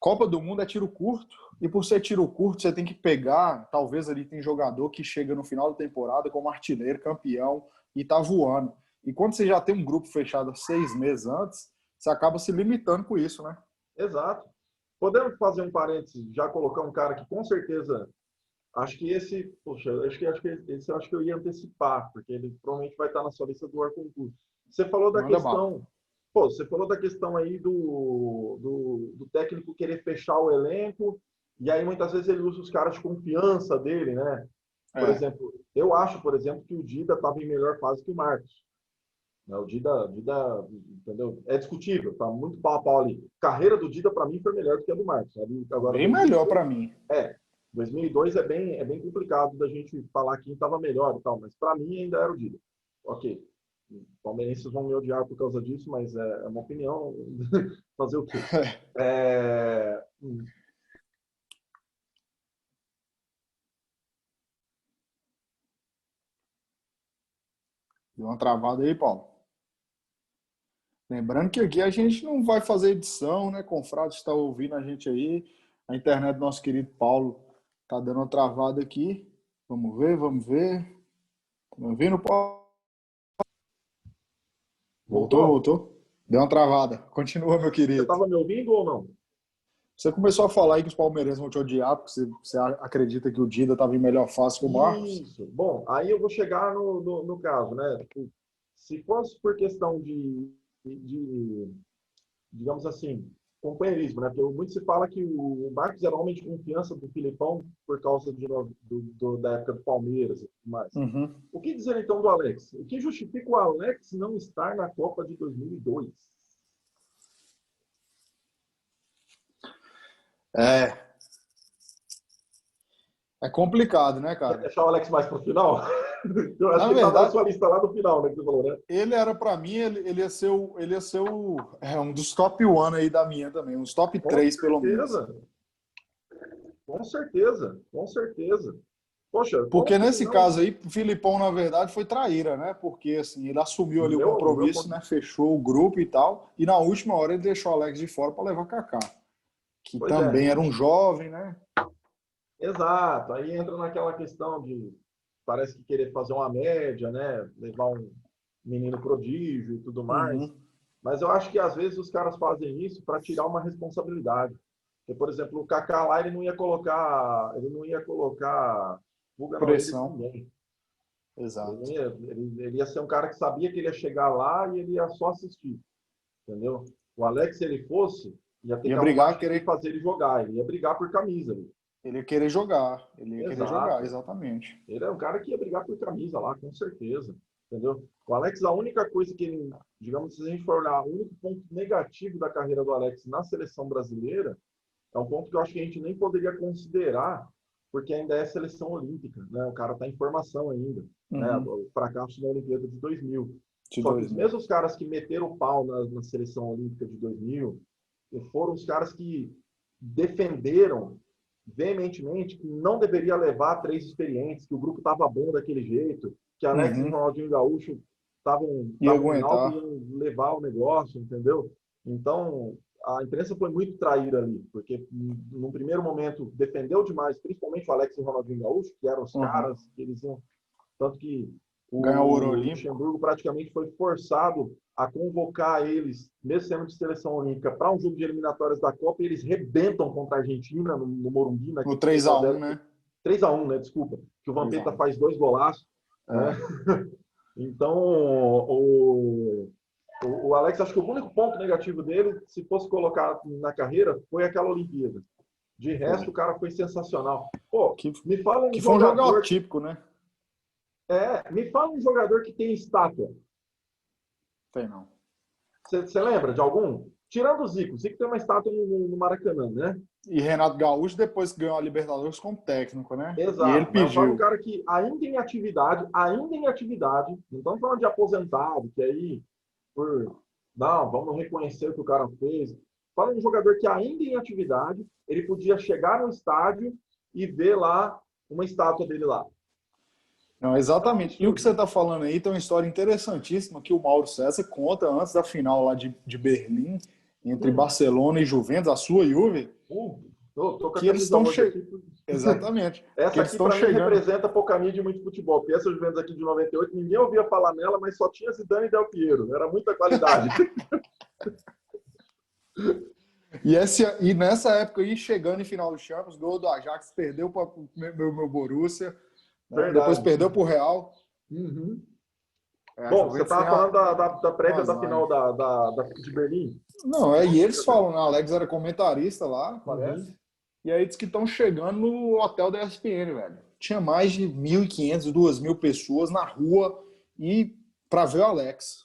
Copa do Mundo é tiro curto, e por ser tiro curto, você tem que pegar, talvez ali tem jogador que chega no final da temporada como artilheiro, campeão, e tá voando. E quando você já tem um grupo fechado 6 meses antes, você acaba se limitando com isso, né? Exato. Podemos fazer um parênteses, já colocar um cara que com certeza. Acho que esse, poxa, acho que eu ia antecipar, porque ele provavelmente vai estar na sua lista do concurso. Você falou da Manda bala. questão, você falou da questão aí do técnico querer fechar o elenco, e aí muitas vezes ele usa os caras de confiança dele, né? Por É, exemplo, eu acho, por exemplo, que o Dida estava em melhor fase que o Marcos. Né? O Dida, entendeu? É discutível, tá muito pau a pau ali. A carreira do Dida, para mim, foi melhor do que a do Marcos. Ali, agora, bem melhor para mim. 2002 é bem complicado da gente falar quem estava melhor e tal, mas para mim ainda era o Dida. Ok, palmeirenses vão me odiar por causa disso, mas é uma opinião. Fazer o quê? É... Deu uma travada aí, Paulo. Lembrando que aqui a gente não vai fazer edição, né? Confrade está ouvindo a gente aí. A internet do nosso querido Paulo tá dando uma travada aqui. Vamos ver, vamos ver. Tá me ouvindo, Paulo? Voltou, Voltou? voltou. Deu uma travada. Continua, meu Você querido. estava me ouvindo ou não? Você começou a falar aí que os palmeirenses vão te odiar, porque você acredita que o Dida estava em melhor fase que o Marcos? Isso. Bom, aí eu vou chegar no caso, né? Tipo, se fosse por questão de, digamos assim, companheirismo, né? Porque muito se fala que o Marcos era homem de confiança do Filipão por causa da época do Palmeiras e tudo mais. Uhum. O que dizer então do Alex? O que justifica o Alex não estar na Copa de 2002? É, é complicado, né, Quer cara? deixar o Alex mais para o final? Eu acho Na que ele estava na verdade, sua lista lá do final, né? Que você falou, né? ele era para mim, ele ia ser um dos top 1 aí da minha também, uns top Com 3 pelo menos. certeza. Com certeza. Com certeza. Poxa, Porque como que ele nesse não. caso aí, o Filipão, na verdade, foi traíra, né? Porque assim, ele assumiu ali o No meu compromisso, ponto. né? Fechou o grupo e tal, e na última hora ele deixou o Alex de fora para levar Kaká, que Pois é. também era um jovem, né? Exato. Aí entra naquela questão de. Parece que querer fazer uma média, né? Levar um menino prodígio e tudo mais. Uhum. Mas eu acho que às vezes os caras fazem isso para tirar uma responsabilidade. Porque, por exemplo, o Kaká lá, ele não ia colocar pulga na orelha de Pressão, ninguém. exato. Ele ia ser um cara que sabia que ele ia chegar lá e ele ia só assistir, entendeu? O Alex, se ele fosse, ia ter Ia que arrumar brigar, time e querer, fazer ele jogar. Ele ia brigar por camisa. ele ia querer jogar, ele ia querer jogar, Exato. exatamente. Ele é um cara que ia brigar por camisa lá, com certeza. Entendeu? O Alex, a única coisa que ele, digamos, se a gente for olhar, o único ponto negativo da carreira do Alex na seleção brasileira é um ponto que eu acho que a gente nem poderia considerar, porque ainda é seleção olímpica, né? O cara está em formação ainda, né? Uhum. O fracasso na Olimpíada de 2000. De Só que os 2000. mesmos caras que meteram o pau na seleção olímpica de 2000 foram os caras que defenderam veementemente que não deveria levar três experientes, que o grupo estava bom daquele jeito, que Alex e Uhum. Ronaldinho Gaúcho estavam Ia em alta e aguentar. iam levar o negócio, entendeu? Então, a imprensa foi muito traída ali, porque no primeiro momento defendeu demais, principalmente o Alex e o Ronaldinho Gaúcho, que eram os Uhum. caras que eles iam. Tanto que Ganhar o ouro o olímpico. Luxemburgo praticamente foi forçado a convocar eles, mesmo sendo de seleção olímpica, para um jogo de eliminatórias da Copa, e eles rebentam contra a Argentina no Morumbi, No naquele 3-1, 3-0, né? 3-1, né? Desculpa, que o Vampeta 3-1. faz 2 golaços, né? É. Então, o Alex, acho que o único ponto negativo dele, se fosse colocar na carreira, foi aquela Olimpíada. De resto, Foi. o cara foi sensacional. Pô, Que, me fala um que foi um jogo jogador, típico, né? me fala um jogador que tem estátua. Tem não. Você lembra de algum? Tirando o Zico. O Zico tem uma estátua no Maracanã, né? E Renato Gaúcho depois que ganhou a Libertadores como técnico, né? E ele Exato. Mas eu falo um pediu. cara que ainda em atividade, não estamos falando de aposentado, que aí, por, não, vamos reconhecer o que o cara fez. Fala um jogador que ainda em atividade, ele podia chegar no estádio e ver lá uma estátua dele lá. Não, É um exatamente. E o que você absurdo. está falando aí tem uma história interessantíssima que o Mauro César conta antes da final lá de Berlim, entre Hum, Barcelona e Juventus, a sua Juve, tô com a que eles camisa estão hoje che... aqui. Exatamente. Que Essa eles aqui, estão para mim, chegando. representa pouca mídia e muito futebol. Porque essa Juventus aqui de 98, ninguém ouvia falar nela, mas só tinha Zidane e Del Piero. Era muita qualidade. E nessa época aí, chegando em final do Champions, gol do Ajax, perdeu para o meu Borussia, né? Depois Verdade. perdeu para o Real. Uhum. A Bom, você Juventus tem estava falando da um prévia da azar. final de Berlim. Não, e Nossa, eles falam, né? Alex era comentarista lá, uhum. parece. E aí diz que estão chegando no hotel da ESPN, velho. Tinha mais de 1.500, 2.000 pessoas na rua e para ver o Alex.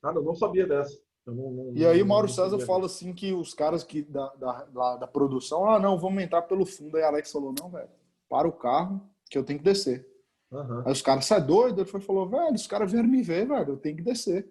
Ah, eu não sabia dessa. Eu E aí o Mauro não César sabia fala dessa. assim que os caras que da produção, não, vamos entrar pelo fundo. Aí Alex falou, não, velho, para o carro que eu tenho que descer. Uhum. Aí os caras, você é doido? Ele falou, velho, os caras vieram me ver, velho, eu tenho que descer.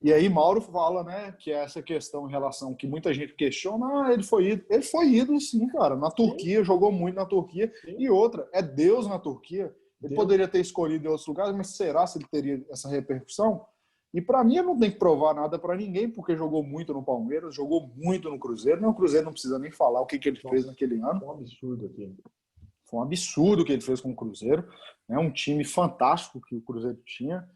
E aí Mauro fala, né, que é essa questão em relação que muita gente questiona, ele foi ídolo. Ele foi ídolo, sim, cara, na Sim, Turquia, jogou muito na Turquia. sim. E outra, é Deus na Turquia. Ele Deus. poderia ter escolhido em outros lugares, mas será se ele teria essa repercussão? E para mim, eu não tenho que provar nada para ninguém, porque jogou muito no Palmeiras, jogou muito no Cruzeiro. Não, o Cruzeiro não precisa nem falar o que ele fez Nossa, naquele ano. foi um absurdo aqui. Foi um absurdo o que ele fez com o Cruzeiro. É um time fantástico que o Cruzeiro tinha,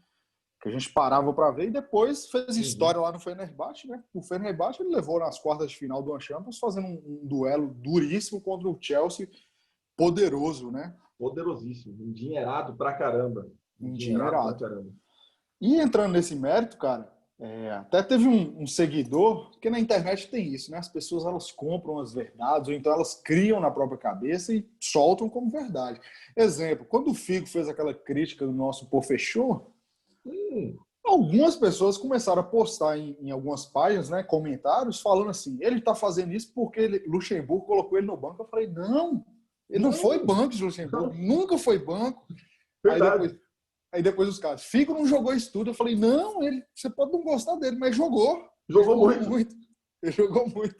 que a gente parava para ver, e depois fez Uhum. história lá no Fenerbahçe, né? O Fenerbahçe ele levou nas quartas de final do Champions, fazendo um duelo duríssimo contra o Chelsea, poderoso, né? Poderosíssimo. Endinheirado pra caramba. Endinheirado pra Endinheirado. caramba. E entrando nesse mérito, cara, Até teve um seguidor, porque na internet tem isso, né? As pessoas elas compram as verdades, ou então elas criam na própria cabeça e soltam como verdade. Exemplo, quando o Figo fez aquela crítica do nosso Pô Fechou, algumas pessoas começaram a postar em algumas páginas, né, comentários, falando assim, ele está fazendo isso porque Luxemburgo colocou ele no banco. Eu falei, não, ele não foi Não, banco de Luxemburgo, nunca foi banco. Aí verdade. depois os caras, Figo não jogou isso tudo. Eu falei, não, você pode não gostar dele, mas jogou. Ele Jogou jogou muito. muito. Ele jogou muito.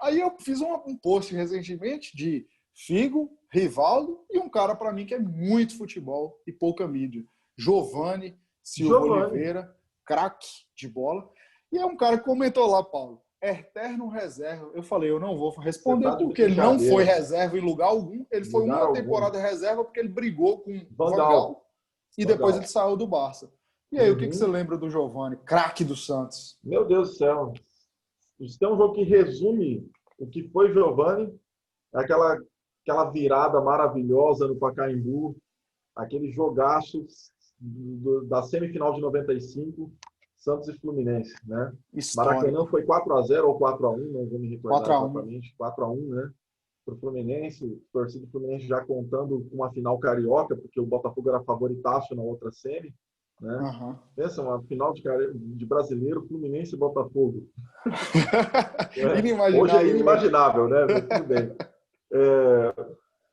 Aí eu fiz um post recentemente de Figo, Rivaldo e um cara para mim que é muito futebol e pouca mídia. Giovani Silva Giovani. Oliveira, craque de bola. E é um cara que comentou lá, Paulo, eterno reserva. Eu falei, eu não vou Você responder tá de porque ele não foi brincadeira. reserva em lugar algum. Ele foi Lugar uma algum. temporada reserva porque ele brigou com Van Van Gaal. Gaal e Van depois ele Gaal. saiu do Barça. E aí, o que você Uhum. lembra do Giovani, craque do Santos? Meu Deus do céu. Se tem um jogo que resume o que foi Giovani, é aquela virada maravilhosa no Pacaembu, aquele jogaço da semifinal de 95, Santos e Fluminense, né? Maracanã Histórico. foi 4-0 ou 4-1, não vou me recordar 4-1. exatamente, 4-1, né? Para o Fluminense, torcida do Fluminense já contando com uma final carioca, porque o Botafogo era favoritaço na outra semi, né? Uhum. Pensa, uma final de brasileiro, Fluminense e Botafogo. Hoje é Inimaginável hoje. inimaginável, né? Mas tudo bem. É,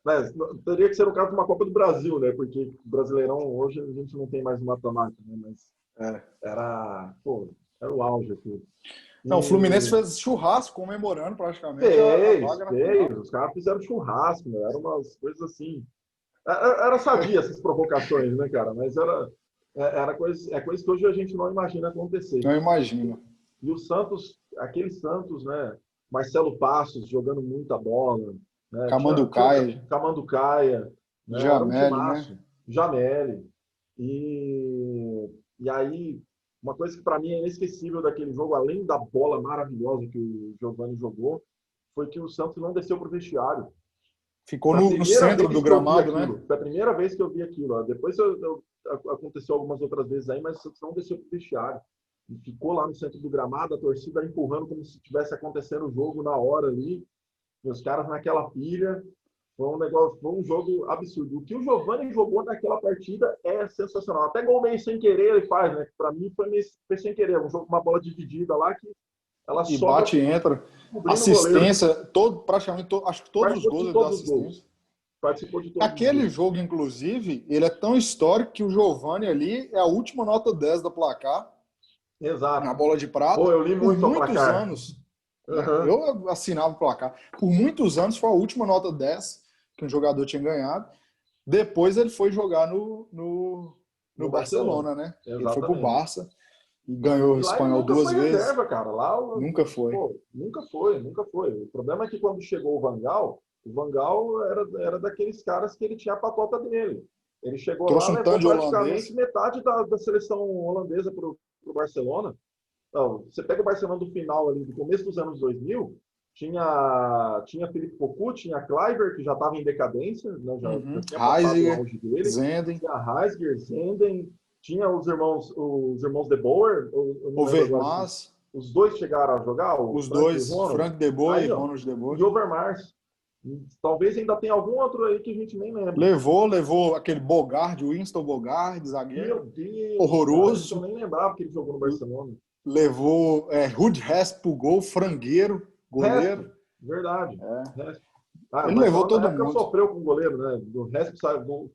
mas teria que ser o caso de uma Copa do Brasil, né? Porque o Brasileirão hoje a gente não tem mais mata-mata, né? Mas É. era o auge aqui. Não, o Fluminense E fez churrasco comemorando praticamente a fez, vaga na fez. final. Os caras fizeram churrasco, né? Eram umas coisas assim. Era sadia essas provocações, né, cara? Mas era coisa que hoje a gente não imagina acontecer. Não imagino. E o Santos, aquele Santos, né? Marcelo Passos jogando muita bola, né? Tinha o Camanducaia, Camanducaia, né? Era um Jameli, né? timaço. Jameli. E aí, uma coisa que para mim é inesquecível daquele jogo, além da bola maravilhosa que o Giovani jogou, foi que o Santos não desceu para o vestiário. Ficou Foi a no primeira centro vez do que eu vi gramado, né? aquilo. Foi a primeira vez que eu vi aquilo. Depois aconteceu algumas outras vezes aí, mas o Santos não desceu para o vestiário. E ficou lá no centro do gramado, a torcida empurrando como se estivesse acontecendo o jogo na hora ali. E os caras naquela pilha. Foi um jogo absurdo. O que o Giovani jogou naquela partida é sensacional. Até gol meio sem querer ele faz, né? Para mim foi sem querer. Um jogo com uma bola dividida lá que ela E sobra bate e entra. cobrindo o goleiro. Assistência, praticamente, acho que todos os Participou gols de ele dá todos os gols. assistência. Participou de todos os Aquele gols. jogo, inclusive, ele é tão histórico que o Giovani ali é a última nota 10 da placar, na Exato. bola de Pô, prata, eu li por muito ao muitos placar. anos. Né? Uhum. Eu assinava o placar. Por muitos anos foi a última nota 10 que um jogador tinha ganhado. Depois ele foi jogar no No Barcelona. Barcelona, né? Ele foi pro Exatamente. Barça e ganhou o E lá ele espanhol nunca duas foi vezes. reserva, cara. Lá, Nunca foi. pô, nunca foi, nunca foi. O problema é que quando chegou o Van Gaal era daqueles caras que ele tinha a patota dele. Ele chegou lá, Trouxe um tanto levou de holandês. praticamente metade da seleção holandesa para o Barcelona. Então, você pega o Barcelona do final ali, do começo dos anos 2000, tinha Felipe Cocu, tinha Kluivert, que já estava em decadência, né, já Uhum. tinha passado o Heisiger, auge dele, Zenden, tinha Heisger, Zenden, tinha os irmãos De Boer, eu não lembro agora se Overmars, os dois chegaram a jogar, o os Frank e o dois, Ronald. Frank De Boer e Aí, ó, Ronald De Boer. e Overmars. Talvez ainda tenha algum outro aí que a gente nem lembra. Levou aquele Bogard, Winston Bogard, Meu zagueiro, Deus, cara, isso eu horroroso. nem lembrava que ele jogou no Barcelona. Levou Ruud Hess pro gol, frangueiro, Resto, goleiro. verdade. Resto. O Ele levou Barcelona na todo época mundo. sofreu com o goleiro, né? Do resto,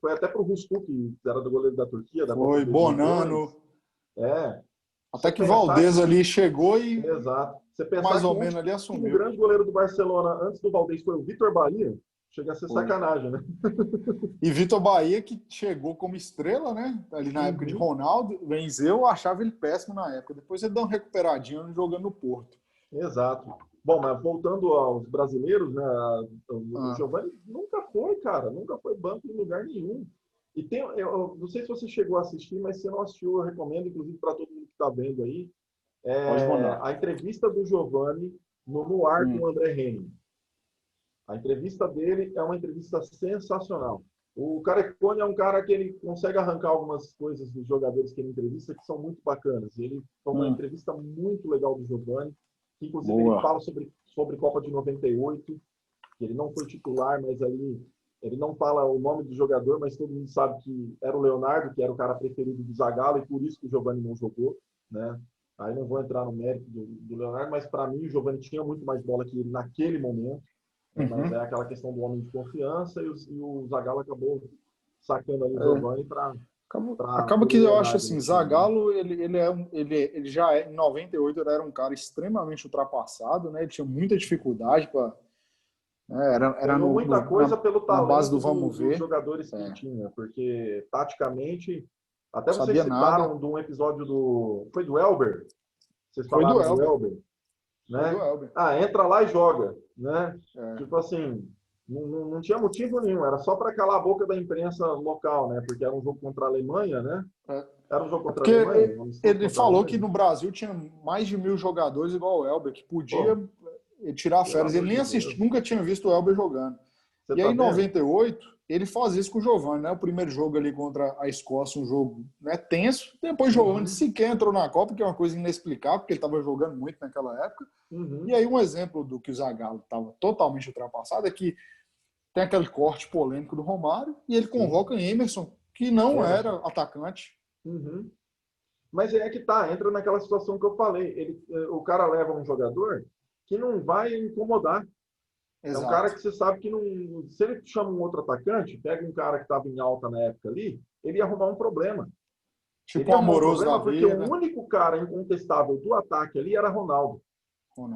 foi até pro Rustuk, que era do goleiro da Turquia, da Copa Foi de 2002. Bonano. É. Até Você que pensar Valdez que. ali chegou e Exato. Você pensar mais que ou o menos último ali assumiu. grande goleiro do Barcelona antes do Valdez foi o Vitor Bahia, chega a ser Foi. sacanagem, né? E Vitor Bahia, que chegou como estrela, né? Ali na época de Uhum. Ronaldo, Benzeu, eu achava ele péssimo na época. Depois ele deu uma recuperadinha jogando no Porto. Exato. Bom, mas voltando aos brasileiros, né? O Ah, Giovani nunca foi, cara, nunca foi banco em lugar nenhum. E eu não sei se você chegou a assistir, mas se não assistiu, eu recomendo, inclusive para todo mundo que está vendo aí, pode mandar. a entrevista do Giovani no ar com o Hum. André Henning. A entrevista dele é uma entrevista sensacional. O Caricone é um cara que ele consegue arrancar algumas coisas dos jogadores que ele entrevista que são muito bacanas. Ele foi uma entrevista muito legal do Giovani, que inclusive ele fala sobre Copa de 98, que ele não foi titular, mas ali ele não fala o nome do jogador, mas todo mundo sabe que era o Leonardo, que era o cara preferido do Zagallo, e por isso que o Giovani não jogou, né? Aí não vou entrar no mérito do Leonardo, mas para mim o Giovani tinha muito mais bola que ele naquele momento. Mas é aquela questão do homem de confiança e o Zagallo acabou sacando ali o Giovani para Acaba que eu acho assim, Zagallo, ele já em 98 ele era um cara extremamente ultrapassado, né? Ele tinha muita dificuldade para era muita coisa pelo talento na base do vamos ver dos jogadores que tinha, porque taticamente até não vocês sabia citaram nada. de um episódio foi do Elber? Vocês Foi falaram do do Elber, né? do Elber. Entra lá e joga, né? Tipo assim, não tinha motivo nenhum, era só para calar a boca da imprensa local, né? Porque era um jogo contra a Alemanha, né? Era um jogo contra a Alemanha? Ele falou que no Brasil tinha mais de 1.000 jogadores igual o Elber, que podia tirar férias. Ele nem assistiu, nunca tinha visto o Elber jogando. E aí, em 98, ele faz isso com o Giovani, né? O primeiro jogo ali contra a Escócia, um jogo, né, tenso. Depois o Giovani sequer entrou na Copa, que é uma coisa inexplicável, porque ele estava jogando muito naquela época. E aí, um exemplo do que o Zagallo estava totalmente ultrapassado é que tem aquele corte polêmico do Romário e ele convoca Emerson, que não era atacante. Mas é que entra naquela situação que eu falei. O cara leva um jogador que não vai incomodar. Exato. É um cara que você sabe que não. Se ele chama um outro atacante, pega um cara que estava em alta na época ali, ele ia arrumar um problema. Tipo um Amoroso da porque vida. O único cara incontestável do ataque ali era Ronaldo.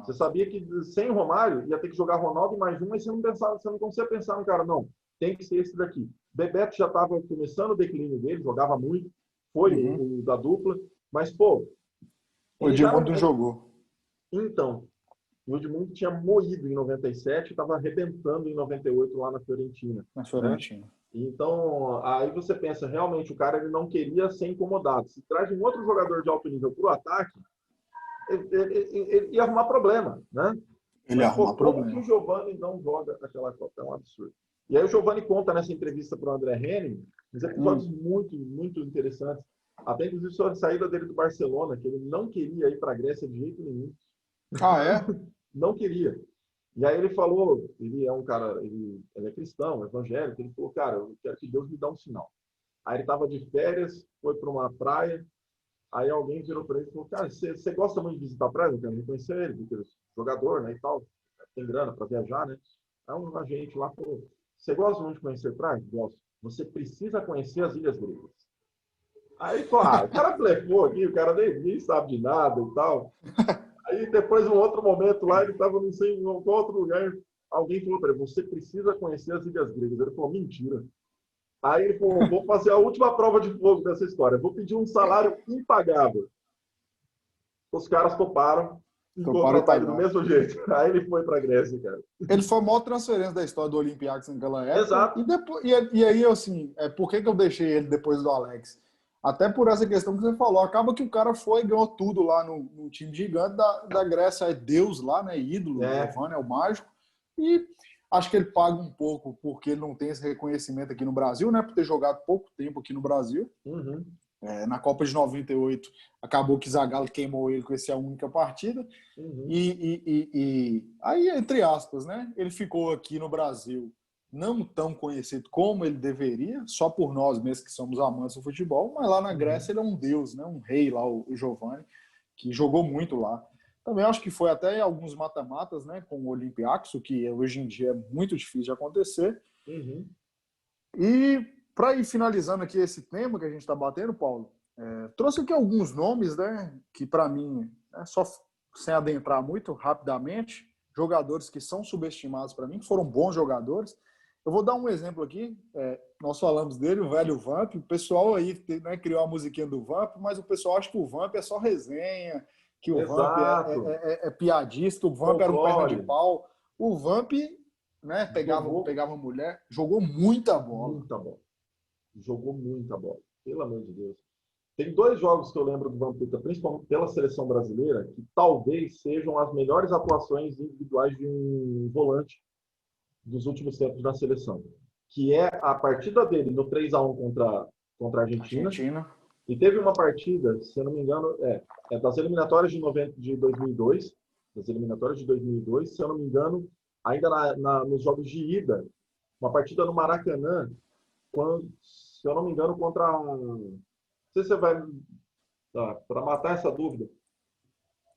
Você sabia que sem o Romário ia ter que jogar Ronaldo e mais um, mas você não conseguia pensar no cara, não. Tem que ser esse daqui. Bebeto já estava começando o declínio dele, jogava muito, foi o da dupla, mas, pô. O Edmundo não jogou. Então, o Edmundo tinha moído em 97 e estava arrebentando em 98 lá na Fiorentina. Né? Então, aí você pensa, realmente, o cara ele não queria ser incomodado. Se traz um outro jogador de alto nível para o ataque, ele ia arrumar problema, né? Ele ia arrumar problema. Como que o Giovani não joga aquela Copa? É um absurdo. E aí o Giovani conta nessa entrevista para o André Henning uns episódios muito, muito interessantes. Até, inclusive, sobre a saída dele do Barcelona, que ele não queria ir para a Grécia de jeito nenhum. Não queria. E aí ele falou, ele é um cara, ele é cristão, evangélico, ele falou, cara, eu quero que Deus me dê um sinal. Aí ele estava de férias, foi para uma praia, aí alguém virou para ele e falou, cara, você gosta muito de visitar a praia? Eu quero reconhecer ele, porque ele é jogador, né, e tal, tem grana para viajar, né? Aí um agente lá falou, você gosta muito de conhecer praia? Gosto. Você precisa conhecer as Ilhas Gregas. Aí, claro, o cara blefou aqui, o cara nem sabe de nada e tal. Aí depois, um outro momento lá, ele estava não sei em qual outro lugar, alguém falou para ele, você precisa conhecer as Ilhas Gregas. Ele falou, mentira. Aí ele falou, vou fazer a última prova de fogo dessa história, vou pedir um salário impagável. Os caras toparam e contrataram do mesmo jeito. Aí ele foi para a Grécia, cara. Ele foi a maior transferência da história do Olympiacos naquela época. Exato. E aí, assim, por que eu deixei ele depois do Alex? Até por essa questão que você falou. Acaba que o cara foi e ganhou tudo lá no time gigante da Grécia. É Deus lá, né? Ídolo, Giovani é o mágico. E acho que ele paga um pouco porque ele não tem esse reconhecimento aqui no Brasil, né? Por ter jogado pouco tempo aqui no Brasil. Na Copa de 98, acabou que Zagallo queimou ele com essa única partida. E aí, entre aspas, né? Ele ficou aqui no Brasil não tão conhecido como ele deveria, só por nós mesmos que somos amantes do futebol, mas lá na Grécia ele é um deus, né? Um rei lá, o Giovani, que jogou muito lá. Também acho que foi até alguns mata-matas, né? Com o Olympiacos, o que hoje em dia é muito difícil de acontecer. E para ir finalizando aqui esse tema que a gente está batendo, Paulo, trouxe aqui alguns nomes, né? Que para mim, só sem adentrar muito rapidamente, jogadores que são subestimados para mim, que foram bons jogadores. Eu vou dar um exemplo aqui. Nós falamos dele, o velho Vamp. O pessoal aí, né, criou a musiquinha do Vamp, mas o pessoal acha que o Vamp é só resenha, que o Vamp é piadista, o Vamp era um perna de pau. O Vamp, né, pegava mulher, jogou muita bola. Muita bola. Jogou muita bola. Pelo amor de Deus. Tem 2 jogos que eu lembro do Vampeta, principalmente pela seleção brasileira, que talvez sejam as melhores atuações individuais de um volante dos últimos tempos da seleção. que é a partida dele no 3-1 contra a Argentina. E teve uma partida, se eu não me engano, das eliminatórias de 2002, das eliminatórias de 2002, se eu não me engano, ainda nos jogos de ida, uma partida no Maracanã, se eu não me engano, contra Não sei se você vai... para matar essa dúvida.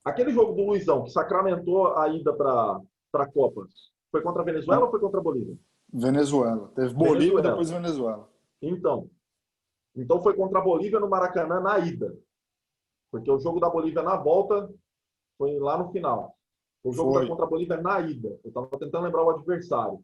Aquele jogo do Luizão, que sacramentou a ida para a Copa, foi contra a Venezuela ou foi contra a Bolívia? Venezuela. Teve Bolívia e depois Venezuela. Então foi contra a Bolívia no Maracanã na ida. Porque o jogo da Bolívia na volta foi lá no final. O jogo contra a Bolívia na ida. Eu estava tentando lembrar o adversário.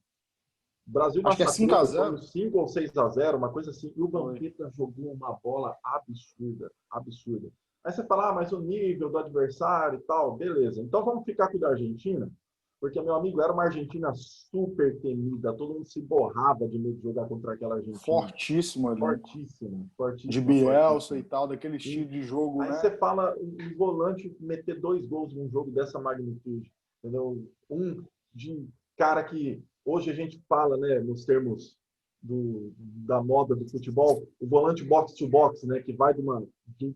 O Brasil acho que é 5-0. 5 ou 6-0, uma coisa assim. E o Vampeta jogou uma bola absurda. Absurda. Aí você fala, mas o nível do adversário e tal, beleza. Então vamos ficar com o da Argentina, porque, meu amigo, era uma Argentina super temida, todo mundo se borrava de medo de jogar contra aquela Argentina. Fortíssimo ali. Fortíssimo. De Bielsa e tal, daquele estilo de jogo, Aí né? você fala, um volante meter 2 gols num jogo dessa magnitude, entendeu? De cara que hoje a gente fala, né, nos termos da moda do futebol, o volante box-to-box, né, que vai de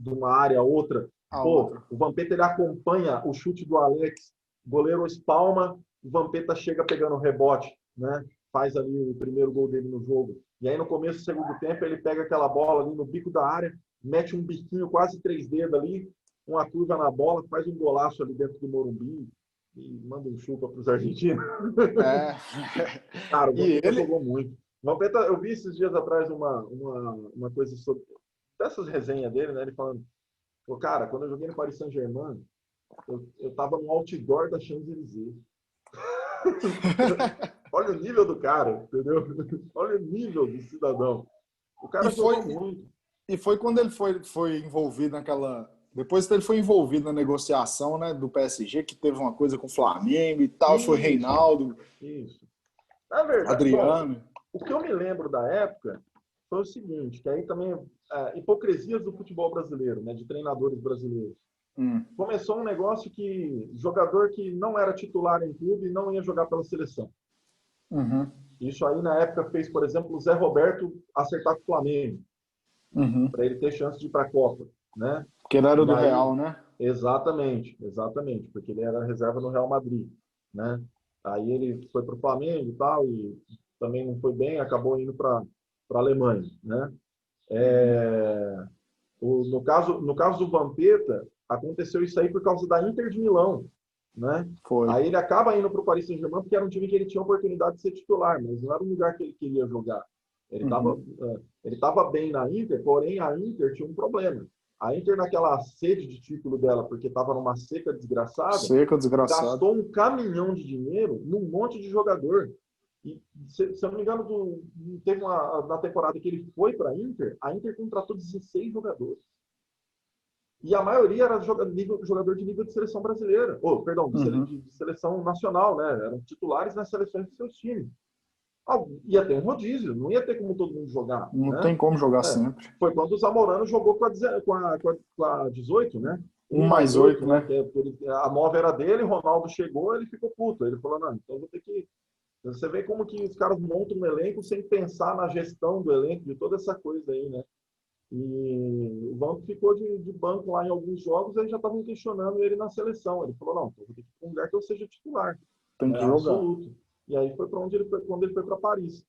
uma área a outra. O Vampeta, ele acompanha o chute do Alex, o goleiro espalma, o Vampeta chega pegando o rebote, né, faz ali o primeiro gol dele no jogo. E aí, no começo do segundo tempo, ele pega aquela bola ali no bico da área, mete um biquinho quase 3 dedos ali, uma curva na bola, faz um golaço ali dentro do Morumbi e manda um chupa para os argentinos. Cara, o Vampeta jogou muito. Vampeta, eu vi esses dias atrás uma coisa sobre dessas resenhas dele, né? Ele falando, cara, quando eu joguei no Paris Saint-Germain, eu tava no outdoor da Champs-Élysées. Olha o nível do cara, entendeu? Olha o nível do cidadão. O cara jogou muito. E foi quando ele foi envolvido naquela... Depois ele foi envolvido na negociação, né, do PSG, que teve uma coisa com o Flamengo e tal, foi Reinaldo. Isso. Na verdade, Adriano. O que eu me lembro da época foi o seguinte, que aí também hipocrisias do futebol brasileiro, né, de treinadores brasileiros. Começou um negócio que jogador que não era titular em clube não ia jogar pela seleção. Isso aí na época fez, por exemplo, o Zé Roberto acertar com o Flamengo, para ele ter chance de ir para a Copa, né? Porque ele era do Real, né? Exatamente, porque ele era reserva no Real Madrid, né? Aí ele foi para o Flamengo e tal, e também não foi bem, acabou indo para a Alemanha, né? No caso do Vampeta, aconteceu isso aí por causa da Inter de Milão, né? Aí ele acaba indo para o Paris Saint-Germain porque era um time que ele tinha oportunidade de ser titular, mas não era um lugar que ele queria jogar. Ele estava bem na Inter, porém a Inter tinha um problema. A Inter, naquela sede de título dela, porque estava numa seca desgraçada, gastou um caminhão de dinheiro num monte de jogador. E, se eu não me engano, teve na temporada que ele foi para a Inter contratou 16 jogadores. E a maioria era jogador de nível de seleção brasileira. De seleção nacional, né? Eram titulares nas seleções de seus times. Ia ter um rodízio, não ia ter como todo mundo jogar. Não tem como jogar sempre. Foi quando o Zamorano jogou com a 18, né? 1+8, né? A móvel era dele, Ronaldo chegou, ele ficou puto. Ele falou, não, então vou ter que... Você vê como que os caras montam um elenco sem pensar na gestão do elenco, de toda essa coisa aí, né? E o Vamp ficou de banco lá em alguns jogos, aí já estavam questionando ele na seleção. Ele falou, não, então vou ter que ir para um lugar que eu seja titular. Tem que jogar. Absoluto. E aí foi para onde ele foi, quando ele foi para Paris.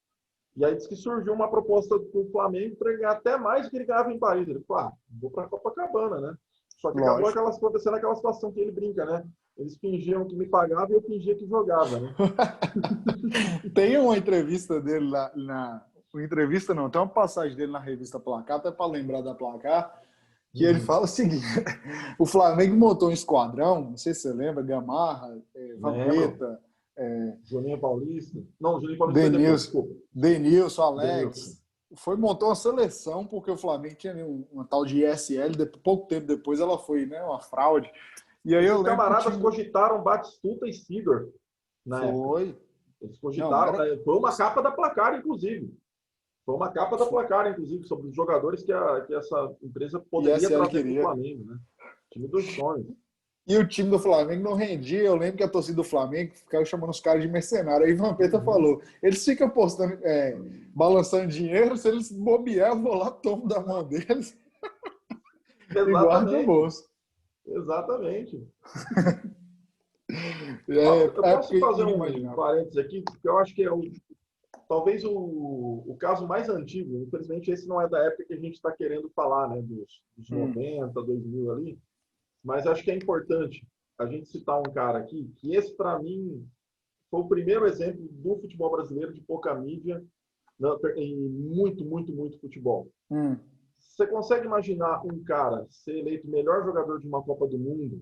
E aí disse que surgiu uma proposta do Flamengo para ele ganhar até mais do que ele ganhava em Paris. Ele falou, vou para Copacabana, né? Só que acabou acontecendo aquela situação que ele brinca, né? Eles fingiam que me pagavam e eu fingia que jogava, né? Tem uma entrevista dele entrevista não, tem uma passagem dele na revista Placar, até para lembrar da Placar, que ele fala o seguinte: o Flamengo montou um esquadrão, não sei se você lembra, Gamarra, Vampeta, Juninho Paulista. Não, Juninho Paulista. Denilson, Alex. Montou uma seleção, porque o Flamengo tinha uma tal de ISL, pouco tempo depois ela foi, né, uma fraude. E aí os camaradas cogitaram Batistuta e Sidor. Eles cogitaram. Foi uma capa da Placar, inclusive. Sobre os jogadores que essa empresa poderia trazer para o Flamengo, né? Time dos sonhos. E o time do Flamengo não rendia. Eu lembro que a torcida do Flamengo ficava chamando os caras de mercenário. Aí o Vampeta falou: eles ficam postando, balançando dinheiro, se eles bobear, eu vou lá, tomo da mão deles e guardo no Exatamente, bolso. exatamente. Eu É posso época fazer um inimaginável. parênteses aqui, porque eu acho que talvez o caso mais antigo, infelizmente esse não é da época que a gente está querendo falar, né, dos 90, 2000 ali, mas acho que é importante a gente citar um cara aqui, que esse para mim foi o primeiro exemplo do futebol brasileiro de pouca mídia em muito, muito, muito futebol. Hum. Você consegue imaginar um cara ser eleito melhor jogador de uma Copa do Mundo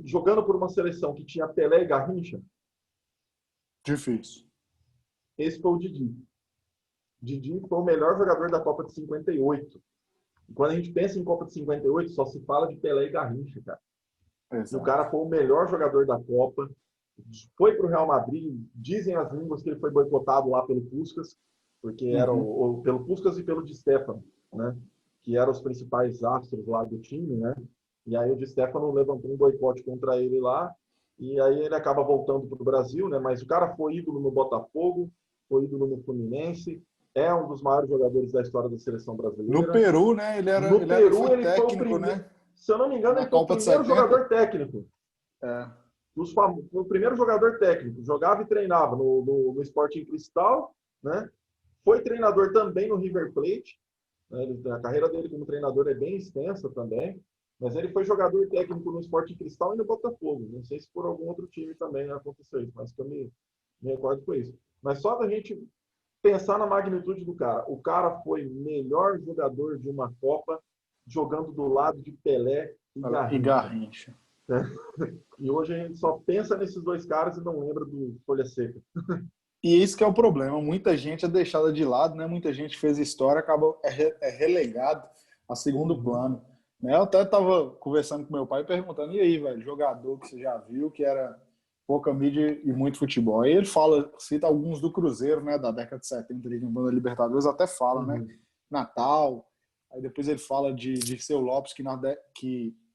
jogando por uma seleção que tinha Pelé e Garrincha? Difícil. Esse foi o Didi. Didi foi o melhor jogador da Copa de 58. E quando a gente pensa em Copa de 58, só se fala de Pelé e Garrincha, cara. E o Exato. cara foi o melhor jogador da Copa. Foi para o Real Madrid. Dizem as línguas que ele foi boicotado lá pelo Puskás, porque era pelo Puskás e pelo Di Stéfano, né? Que eram os principais astros lá do time, né? E aí o Di Stéfano levantou um boicote contra ele lá. E aí ele acaba voltando para o Brasil, né? Mas o cara foi ídolo no Botafogo, foi ídolo no Fluminense, é um dos maiores jogadores da história da seleção No brasileira. Peru, né? No Peru, Foi ele foi o técnico, primeiro, né? se eu não me engano, Na ele foi o Copa de primeiro 70. jogador técnico. É. O primeiro jogador técnico. Jogava e treinava no Sporting Cristal, né? Foi treinador também no River Plate. Né? A carreira dele como treinador é bem extensa também. Mas ele foi jogador técnico no Sporting Cristal e no Botafogo. Não sei se por algum outro time também aconteceu isso, mas que eu me recordo foi isso. Mas só da gente pensar na magnitude do cara. O cara foi melhor jogador de uma Copa jogando do lado de Pelé e Garrincha. E Garrincha. E hoje a gente só pensa nesses dois caras e não lembra do Folha Seca. E isso que é o problema. Muita gente é deixada de lado, né? Muita gente fez história, acaba relegado a segundo plano. Né? Eu até estava conversando com meu pai perguntando, e aí, velho, jogador que você já viu que era pouca mídia e muito futebol. Aí ele cita alguns do Cruzeiro, né? Da década de 70, ali, no Libertadores, até fala, né? Natal. Aí depois ele fala de Dirceu Lopes, que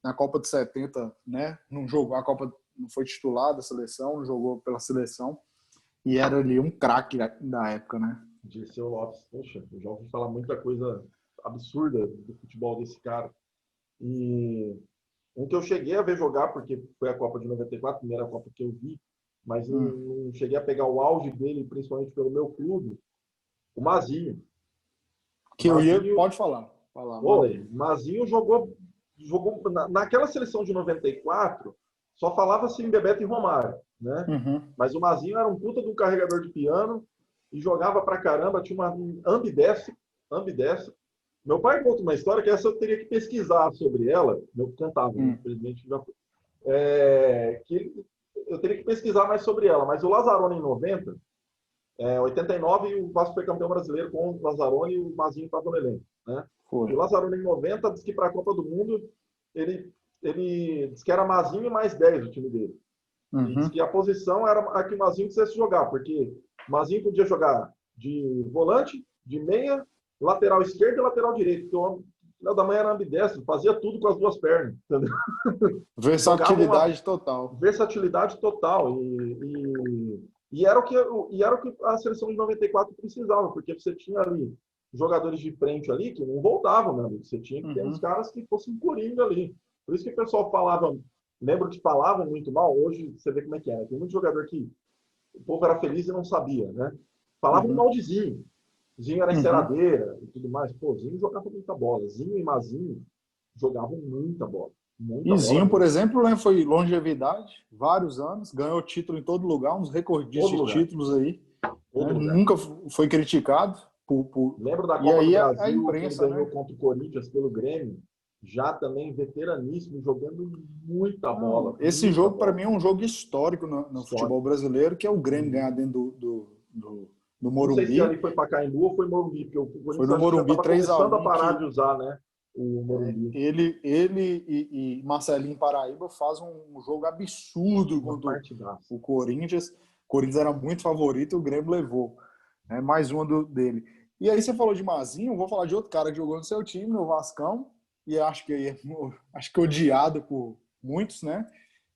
na Copa de 70, né? Não jogou a Copa, não foi titular da seleção, não jogou pela seleção. E era ali um craque da época, né? Dirceu Lopes, poxa, eu já ouvi falar muita coisa absurda do futebol desse cara. E um que eu cheguei a ver jogar, porque foi a Copa de 94, a primeira Copa que eu vi, mas não cheguei a pegar o auge dele, principalmente pelo meu clube, o Mazinho. Que eu ia, pode falar. Mazinho jogou naquela seleção de 94, só falava-se em Bebeto e Romário, né? Mas o Mazinho era um puta de um carregador de piano e jogava pra caramba, tinha uma ambidestro. Meu pai conta uma história que essa eu teria que pesquisar sobre ela, meu contava, infelizmente já foi. Que eu teria que pesquisar mais sobre ela, mas o Lazzaroni em 90, 89 o Vasco foi campeão brasileiro com o Lazzaroni e o Mazinho estava no elenco, né? Foi. E o Lazzaroni em 90 disse que para a Copa do Mundo ele disse que era Mazinho mais 10 o time dele. E disse que a posição era a que o Mazinho quisesse jogar, porque o Mazinho podia jogar de volante, de meia, lateral esquerdo e lateral direito. Porque o Léo da Manhã era ambidestro, fazia tudo com as duas pernas. Entendeu? Versatilidade total. Versatilidade total. E era o que a seleção de 94 precisava, porque você tinha ali jogadores de frente ali que não voltavam, meu amigo. Você tinha que ter uns caras que fossem coringa ali. Por isso que o pessoal falava, lembro que falavam muito mal, hoje você vê como é que era. Tem muito jogador que o povo era feliz e não sabia, né? Falavam mal de Zinho. Zinho era enceradeira e tudo mais. Pô, Zinho jogava muita bola. Zinho e Mazinho jogavam muita bola. E Zinho, por exemplo, né, foi longevidade, vários anos, ganhou título em todo lugar, uns recordistas de títulos aí. Né? Nunca foi criticado. Lembro da Copa do Brasil, a imprensa, que ele ganhou, né, contra o Corinthians pelo Grêmio, já também veteraníssimo, jogando muita bola. Esse jogo, para mim, é um jogo histórico no futebol brasileiro, que é o Grêmio ganhar dentro do Morumbi. Não sei se ali foi Pacaembu ou foi Morumbi, porque o Corinthians foi no Morumbi, já estava começando a parar de usar, né, o Morumbi. Ele e Marcelinho Paraíba fazem um jogo absurdo contra o Corinthians. O Corinthians era muito favorito e o Grêmio levou. Mais uma dele. E aí você falou de Mazinho, vou falar de outro cara que jogou no seu time, no Vascão, e acho que odiado por muitos, né?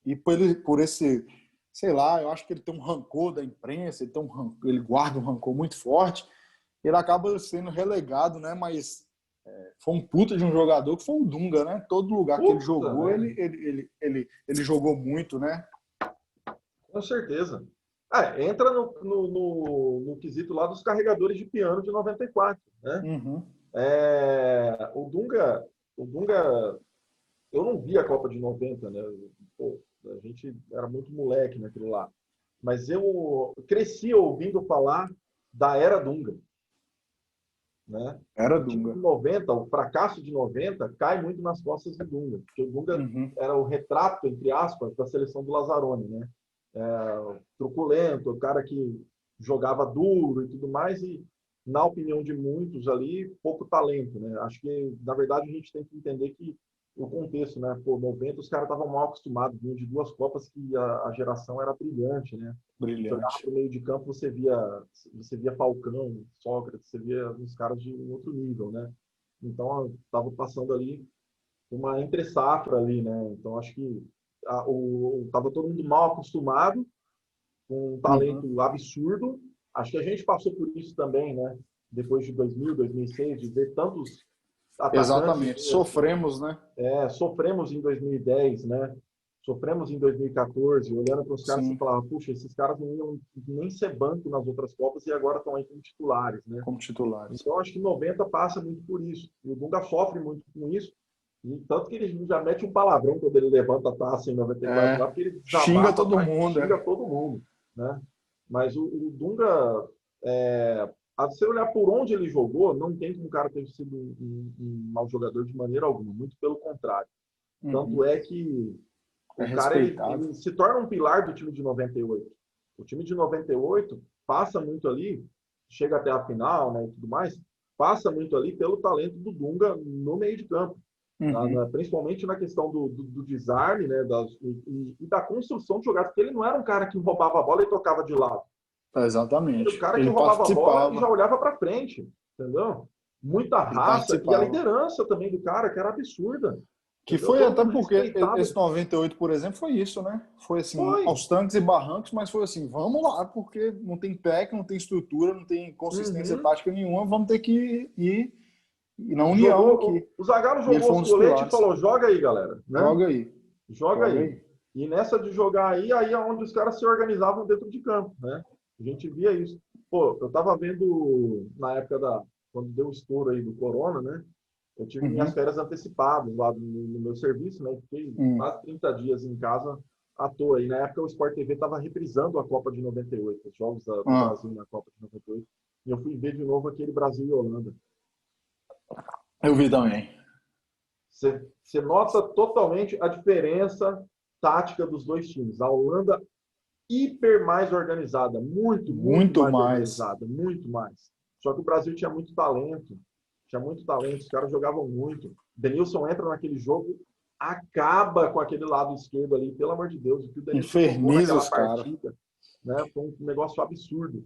E por esse, sei lá, eu acho que ele tem um rancor da imprensa, ele guarda um rancor muito forte, ele acaba sendo relegado, né? Mas foi um puta de um jogador que foi o Dunga, né? Todo lugar que ele jogou, né? ele jogou muito, né? Com certeza. Entra no quesito lá dos carregadores de piano de 94, né? Uhum. O Dunga, eu não vi a Copa de 90, né? Pô, a gente era muito moleque naquilo lá. Mas eu cresci ouvindo falar da era Dunga, né? Era O time Dunga. de 90, o fracasso de 90, cai muito nas costas do Dunga, porque o Dunga Uhum. era o retrato, entre aspas, da seleção do Lazzaroni, né? Truculento, o cara que jogava duro e tudo mais, e, na opinião de muitos ali, pouco talento, né? Acho que, na verdade, a gente tem que entender que o contexto, né? Pô, 90, os caras estavam mal acostumados, vinham de duas Copas que a geração era brilhante, né? Jogava Brilhante. para o meio de campo, você via Falcão, Sócrates, você via uns caras de um outro nível, né? Então, estava passando ali uma entre safra ali, né? Então, acho que estava todo mundo mal acostumado, com um Uhum. talento absurdo. Acho que a gente passou por isso também, né? Depois de 2000, 2006, de ver tantos atacantes Exatamente. mesmo. Sofremos, né? Sofremos em 2010, né? Sofremos em 2014, olhando para os caras e Sim, falava, puxa, esses caras não iam nem ser banco nas outras Copas e agora estão aí como titulares, né? como titulares. Então, acho que 90 passa muito por isso. E o Dunga sofre muito com isso. E tanto que ele já mete um palavrão quando ele levanta a taça em 94 lá, porque ele Xinga desabafa todo pra, mundo, xinga todo mundo, né? Mas o Dunga, a você olhar por onde ele jogou, não tem como o cara ter sido um mau jogador de maneira alguma, muito pelo contrário. Tanto Uhum. é que É o cara respeitado. ele se torna um pilar do time de 98. O time de 98 passa muito ali, chega até a final, né, e tudo mais, passa muito ali pelo talento do Dunga no meio de campo. Uhum. Principalmente na questão do desarme, né, e da construção de jogadas, porque ele não era um cara que roubava a bola e tocava de lado. Era o Exatamente. cara que Ele roubava a bola e já participava. olhava para frente, entendeu? Muita Ele raça e a participava. liderança também do cara, que era absurda. Que Entendeu? foi Todo até mundo porque respeitava. esse 98, por exemplo, foi isso, né? Foi assim, Foi. aos trancos e barrancos, mas foi assim, vamos lá, porque não tem técnica, não tem estrutura, não tem consistência Uhum. tática nenhuma, vamos ter que ir na união aqui. O Zagallo E ele jogou foi um os dos coletes e pilares. falou: joga aí, galera. Né? Joga aí, Joga joga aí. aí. E nessa de jogar aí é onde os caras se organizavam dentro de campo. Né? A gente via isso. Pô, eu tava vendo na época quando deu o estouro aí do Corona, né? Eu tive minhas Uhum. férias antecipadas lá no meu serviço, né? Fiquei quase 30 dias em casa à toa. E na época o Sport TV estava reprisando a Copa de 98, os jogos do Ah, Brasil na Copa de 98. E eu fui ver de novo aquele Brasil e Holanda. eu vi também. Você nota totalmente a diferença tática dos dois times. A Holanda hiper mais organizada, muito, muito Muito mais mais. organizada, muito mais. Só que o Brasil tinha muito talento, os caras jogavam muito. Denilson entra naquele jogo, acaba com aquele lado esquerdo ali, pelo amor de Deus, o que o Denilson jogou Inferniza naquela os caras. partida, né? Foi um negócio absurdo,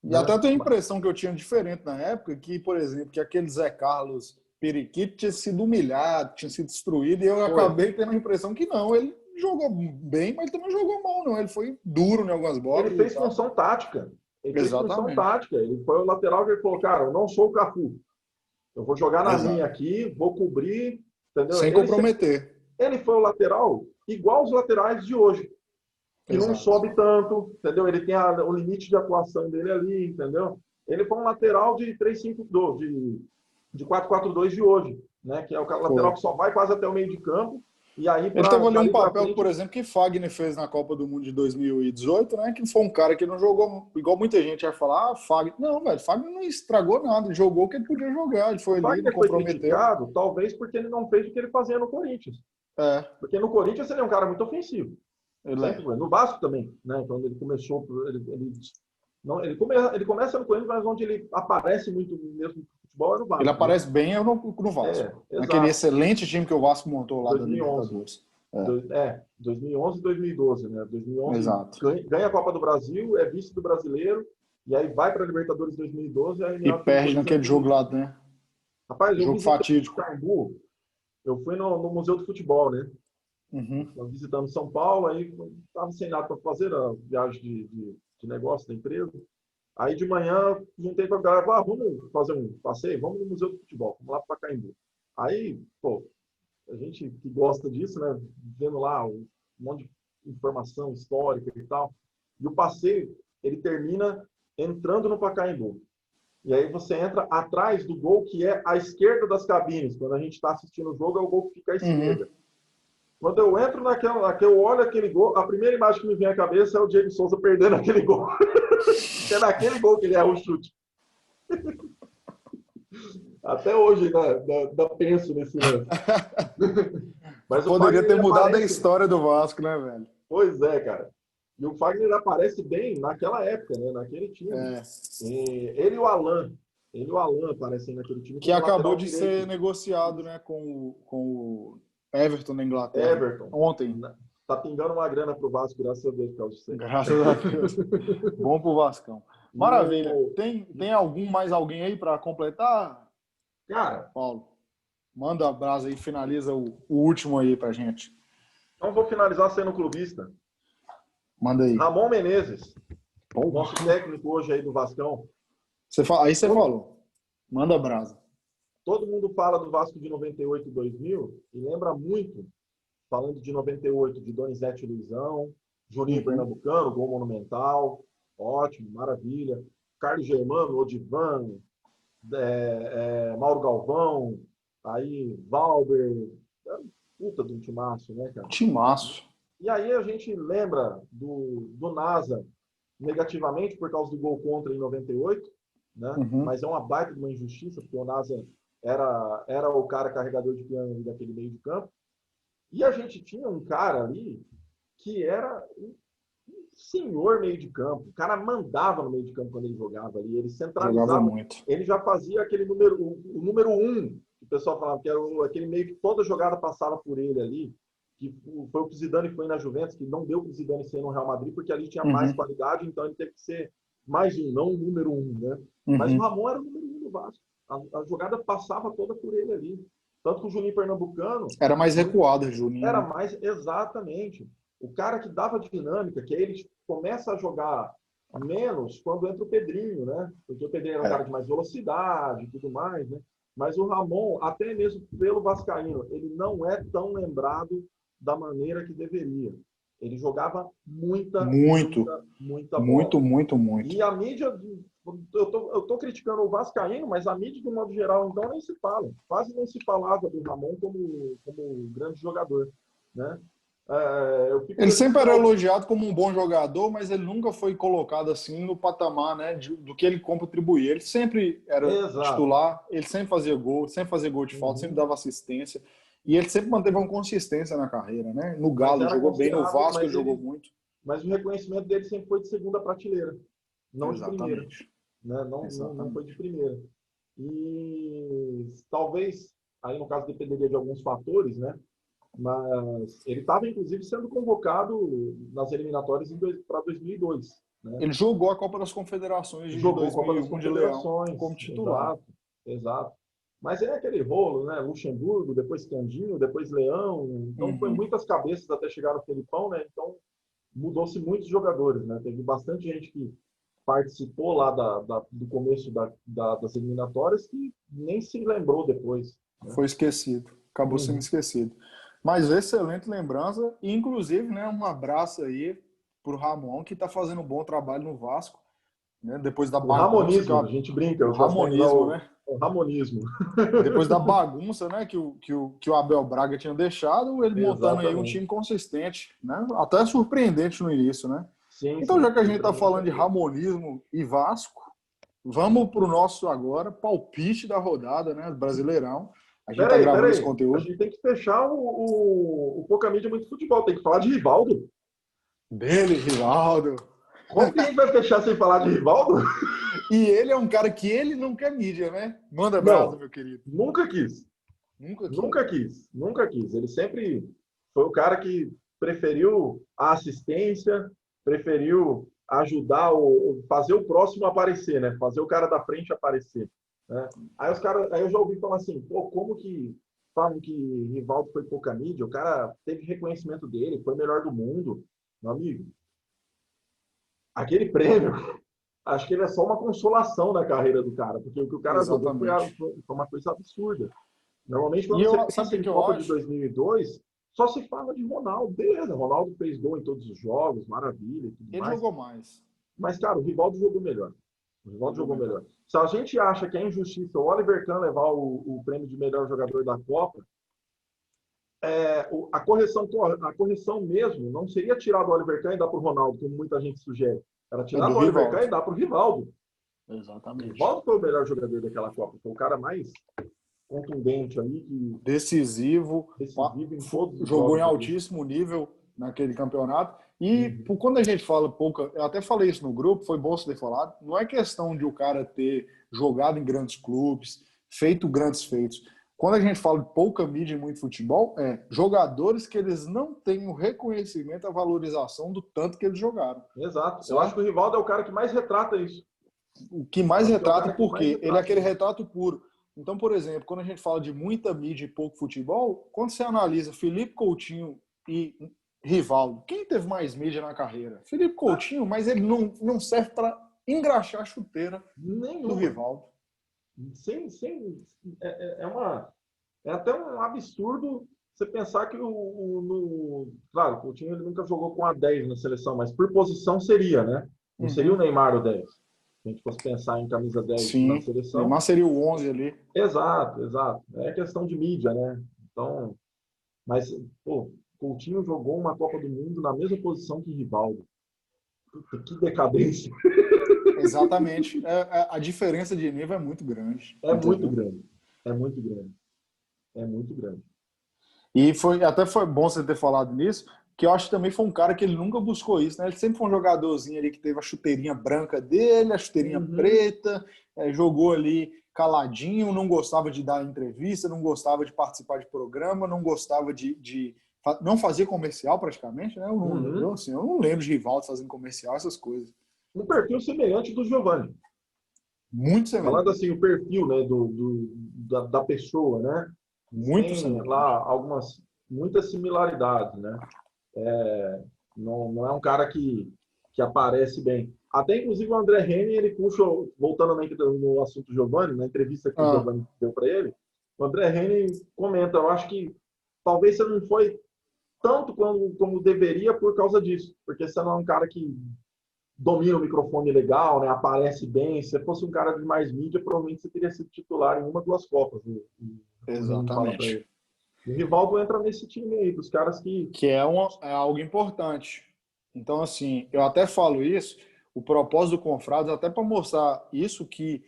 E né? até tenho a impressão que eu tinha diferente na época, que, por exemplo, que aquele Zé Carlos Periquito tinha sido humilhado, tinha sido destruído, e eu Foi. acabei tendo a impressão que não, ele jogou bem, mas também jogou mal, não. Ele foi duro em algumas Ele bolas e fez tal. função tática. Ele fez função Exatamente. tática. Ele foi o lateral que ele falou, cara, eu não sou o Cafu. Eu vou jogar na minha Exato. aqui, vou cobrir, entendeu? Sem comprometer. Ele foi o lateral igual os laterais de hoje, que não Exato. sobe tanto, entendeu? Ele tem o limite de atuação dele ali, entendeu? Ele foi um lateral de 3-5-2, de 4-4-2 de hoje, né? Que é o lateral Foi. que só vai quase até o meio de campo, e aí Ele teve ali um dali para papel, por frente. exemplo, que Fagner fez na Copa do Mundo de 2018, né? Que foi um cara que não jogou, igual muita gente vai falar, Fagner. Não, velho, Fagner não estragou nada, ele jogou o que ele podia jogar, ele O foi ali, não Fagner foi comprometeu. criticado, talvez porque ele não fez o que ele fazia no Corinthians. É, Porque no Corinthians ele é um cara muito ofensivo. ele Sempre é. foi. No Vasco também, né? Quando ele começou, não, ele começa no Corinthians, mas onde ele aparece muito mesmo no futebol é no Ele Vasco, né? aparece bem no Vasco. Naquele Exato. excelente time que o Vasco montou lá da 2011. Libertadores. É, 2011 e 2012, né? 2011 exato. ganha a Copa do Brasil, é vice do Brasileiro, e aí vai para a Libertadores 2012, aí E na hora que o perde Corinthians naquele jogo lá, né? Rapaz, eu Jogo visitei o fatídico. Pacaembu, eu fui no Museu do Futebol, né? Uhum. Visitando São Paulo, aí estava sem nada para fazer, a viagem de negócio da empresa. Aí de manhã, juntei com a galera, vamos fazer um passeio? Vamos no Museu do Futebol, vamos lá para Pacaembu. Aí, pô, a gente que gosta disso, né? Vendo lá um monte de informação histórica e tal. E o passeio, ele termina entrando no Pacaembu. E aí você entra atrás do gol que é à esquerda das cabines. Quando a gente está assistindo o jogo, é o gol que fica à esquerda. Uhum. Quando eu entro eu olho aquele gol, a primeira imagem que me vem à cabeça é o Diego Souza perdendo aquele gol. É naquele gol que ele erra o chute. Até hoje, ainda penso nesse lance. Mas o Poderia Fagner ter mudado a aparece... história do Vasco, né, velho? Pois é, cara. E o Fagner aparece bem naquela época, né? Naquele time. É. Ele e o Alan. Ele e o Alan aparecem naquele time Que como acabou lateral de direito. ser negociado, né, com o Everton na Inglaterra. Everton. Ontem. Tá pingando uma grana pro Vasco, graças a Deus, por causa disso aí. Graças a Deus. Bom pro Vascão. E Maravilha. o... Tem mais alguém aí para completar, Cara, Paulo? Manda a brasa aí, finaliza o último aí pra gente. então vou finalizar sendo clubista. Manda aí. Ramon Menezes, Pô, nosso técnico hoje aí do Vascão. aí você falou. Manda a brasa. Todo mundo fala do Vasco de 98 e 2000 e lembra muito, falando de 98, de Donizete e Luizão, Juninho Pernambucano, gol monumental, ótimo, maravilha. Carlos Germano, Odivan, Mauro Galvão, aí Valber, puta de um timaço, né, cara? Timaço. E aí a gente lembra do NASA negativamente por causa do gol contra em 98, né? Mas é uma baita de uma injustiça, porque o NASA era o cara carregador de piano daquele meio de campo. E a gente tinha um cara ali que era um senhor meio de campo. O cara mandava no meio de campo quando ele jogava ali. Ele centralizava. Jogava muito. Ele já fazia aquele o número 1, que o pessoal falava, que era aquele meio que toda jogada passava por ele ali. Que foi o que o Zidane foi na Juventus, que não deu para o Zidane ser no Real Madrid, porque ali tinha mais qualidade, então ele teve que ser mais um, não o número 1, né? Mas o Ramon era o número 1 do Vasco. A jogada passava toda por ele ali. Tanto que o Juninho Pernambucano... Era mais recuado, Juninho. Era mais, exatamente. O cara que dava dinâmica, que aí ele começa a jogar menos quando entra o Pedrinho, né? Porque o Pedrinho era um cara de mais velocidade e tudo mais, né? Mas o Ramon, até mesmo pelo vascaíno, ele não é tão lembrado da maneira que deveria. Ele jogava muita bola. Muito. E a mídia, eu tô criticando o vascaíno, mas a mídia, de modo geral, então, nem se fala. Quase não se falava do Ramon como grande jogador, né? Ele sempre era elogiado como um bom jogador, mas ele nunca foi colocado assim no patamar, né, do que ele contribuía. Ele sempre era titular, ele sempre fazia gol de falta, sempre dava assistência. E ele sempre manteve uma consistência na carreira, né? No Galo jogou bem, no Vasco ele jogou muito. Mas o reconhecimento dele sempre foi de segunda prateleira, não de primeira. Né? Não foi de primeira. E talvez, aí no caso dependeria de alguns fatores, né? Mas ele estava, inclusive, sendo convocado nas eliminatórias para 2002. Né? Ele jogou a Copa das Confederações de 2001 de Leão como titular. Exato. Mas é aquele rolo, né? Luxemburgo, depois Candinho, depois Leão. Então, foi muitas cabeças até chegar no Felipão, né? Então, mudou-se muitos jogadores, né? Teve bastante gente que participou lá do começo das eliminatórias que nem se lembrou depois. Né? Foi esquecido. Acabou sendo esquecido. Mas excelente lembrança. E, inclusive, né, um abraço aí pro Ramon, que está fazendo um bom trabalho no Vasco. Né? Depois da bagunça. Ramonismo, a gente brinca. O Ramonismo, né? O Ramonismo. Depois da bagunça, né, que o Abel Braga tinha deixado, ele montando aí um time consistente, né? Até surpreendente no início, né? Então, já que a gente está falando de Ramonismo e Vasco, vamos para o nosso agora palpite da rodada, né? Brasileirão. A gente está gravando esse conteúdo. A gente tem que fechar o Pouca Mídia Muito Futebol. Tem que falar de Rivaldo. Dele, Rivaldo. Como que a gente vai fechar sem falar de Rivaldo? E ele é um cara que ele não quer mídia, né? Manda brasa, meu querido. Nunca quis. Ele sempre foi o cara que preferiu a assistência, preferiu ajudar, fazer o próximo aparecer, né? Fazer o cara da frente aparecer. Né? Aí eu já ouvi falar assim, pô, como que falam que Rivaldo foi pouca mídia, o cara teve reconhecimento dele, foi o melhor do mundo. Meu amigo, aquele prêmio, acho que ele é só uma consolação na carreira do cara, porque o que o cara jogou Exatamente. foi uma coisa absurda. Normalmente, E quando você eu, sabe pensa o em que eu Copa de acho? 2002, só se fala de Ronaldo. Beleza, Ronaldo fez gol em todos os jogos, maravilha e tudo Ele mais. jogou mais. Mas, cara, o Rivaldo jogou melhor. O Rivaldo Jogou jogou melhor. melhor. Se a gente acha que é injustiça o Oliver Kahn levar o prêmio de melhor jogador da Copa, a correção mesmo não seria tirar do Oliver Kahn e dar para o Ronaldo, como muita gente sugere. Era É tirar do do Oliver Kahn Rivaldo. e dar para o Rivaldo. O Exatamente. Rivaldo foi o melhor jogador daquela Copa. Foi o cara mais contundente ali, que Decisivo, decisivo em todos os jogou em jogos ali. altíssimo nível naquele campeonato. E Uhum. quando a gente fala pouca, eu até falei isso no grupo, foi bom você ter falado, não é questão de o cara ter jogado em grandes clubes, feito grandes feitos. Quando a gente fala de pouca mídia e muito futebol, é jogadores que eles não têm o reconhecimento, a valorização do tanto que eles jogaram. Exato. Eu acho que Certo? o Rivaldo é o cara que mais retrata isso. O que Eu mais acho que é o retrata, cara que mais porque ele é retrata aquele isso. retrato puro. Então, por exemplo, quando a gente fala de muita mídia e pouco futebol, quando você analisa Felipe Coutinho e Rivaldo, quem teve mais mídia na carreira? Felipe Coutinho, mas ele não serve para engraxar a chuteira do Nenhuma. Rivaldo. É até um absurdo você pensar que claro, o Coutinho ele nunca jogou com a 10 na seleção, mas por posição seria, né? Não seria o Uhum. Neymar o 10. Se a gente fosse pensar em camisa 10 na Sim, seleção. Neymar seria o 11 ali. Exato, exato. É questão de mídia, né? Então, mas, pô, Coutinho jogou uma Copa do Mundo na mesma posição que Rivaldo. Puta, que decadência. Exatamente. A diferença de nível é muito grande, É muito entendeu? grande. É muito grande. É muito grande. E até foi bom você ter falado nisso, que eu acho que também foi um cara que ele nunca buscou isso, né? Ele sempre foi um jogadorzinho ali que teve a chuteirinha branca dele, a chuteirinha Uhum. preta, jogou ali caladinho, não gostava de dar entrevista, não gostava de participar de programa, não gostava não fazia comercial praticamente, né? Uhum. Eu não lembro de Rivaldo fazendo comercial, essas coisas. Um perfil semelhante do Giovanni. Muito Falando semelhante. assim, o perfil, né, da pessoa, né? Eles Muito têm lá semelhante. muitas similaridades, né? Não é um cara que aparece bem. Até, inclusive, o André Henning, ele puxa, voltando no assunto Giovanni, na entrevista que o Ah, Giovanni deu para ele, o André Henning comenta, eu acho que talvez você não foi tanto como deveria por causa disso, porque você não é um cara que domina o microfone legal, né? Aparece bem. Se fosse um cara de mais mídia, provavelmente você teria sido titular em uma, duas Copas. O Renan fala para exatamente. ele. E o Rivaldo entra nesse time aí, dos caras que. Que é algo importante. Então, assim, eu até falo isso, o propósito do Confrades, até para mostrar isso, que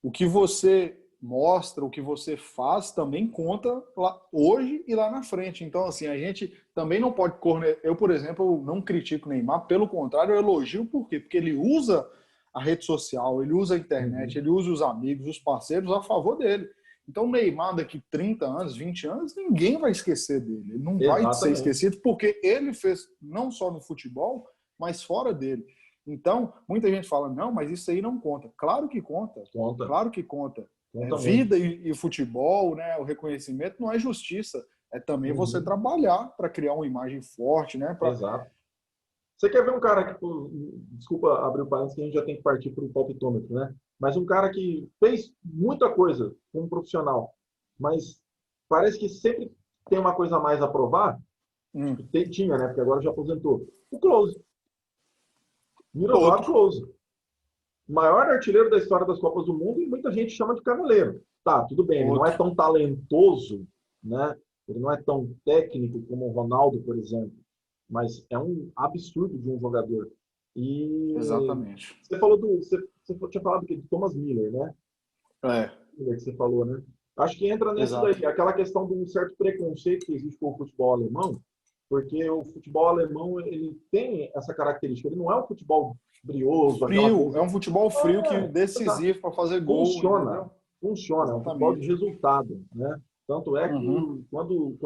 o que você mostra, o que você faz, também conta lá, hoje e lá na frente. Então, assim, a gente também não pode corner. Eu, por exemplo, não critico o Neymar, pelo contrário, eu elogio por quê? Porque ele usa a rede social, ele usa a internet, Uhum. ele usa os amigos, os parceiros a favor dele. Então, o Neymar, daqui 30 anos, 20 anos, ninguém vai esquecer dele. Ele não vai ser Exatamente. esquecido porque ele fez não só no futebol, mas fora dele. Então, muita gente fala, não, mas isso aí não conta. Claro que conta. Conta. Claro que conta. Conta muito. Vida e futebol, né, o reconhecimento não é justiça. É também você Uhum. trabalhar para criar uma imagem forte, né? Exato. Você quer ver um cara que, desculpa abrir o parênteses, que a gente já tem que partir para o palpitômetro, né? Mas um cara que fez muita coisa como profissional, mas parece que sempre tem uma coisa a mais a provar. Tinha, né? Porque agora já aposentou. O Close. Miroslav Outro. Klose. O maior artilheiro da história das Copas do Mundo e muita gente chama de cavaleiro. Tá, tudo bem, ele não é Outro. tão talentoso, né? Ele não é tão técnico como o Ronaldo, por exemplo, mas é um absurdo de um jogador. E Exatamente. você tinha falado do Thomas Miller, né? É, Que você falou, né? Acho que entra nesse exato. daí, aquela questão de um certo preconceito que existe com o futebol alemão, porque o futebol alemão ele tem essa característica. Ele não é um futebol brioso, aquela Frio. É coisa. um futebol frio que Exato. decisivo para fazer gol, Funciona, entendeu? funciona. É um futebol de Exatamente. resultado, né? Tanto é que Uhum. quando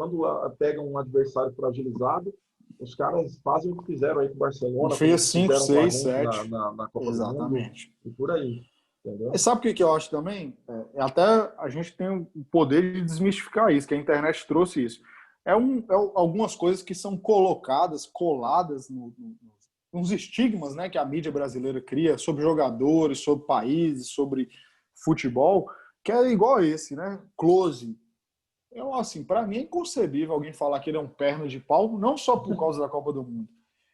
pega um adversário fragilizado, os caras fazem o que fizeram aí com o Não Barcelona, fez como 5, fizeram com a 6, gente 7. na Copa do Mundo Exatamente. e por aí. entendeu? E sabe o que que eu acho também? Até a gente tem o poder de desmistificar isso, que a internet trouxe isso. Algumas coisas que são colocadas, coladas nos estigmas, né, que a mídia brasileira cria sobre jogadores, sobre países, sobre futebol, que é igual a esse, né? Close. Assim, para mim é inconcebível alguém falar que ele é um perna de pau, não só por causa da Copa do Mundo.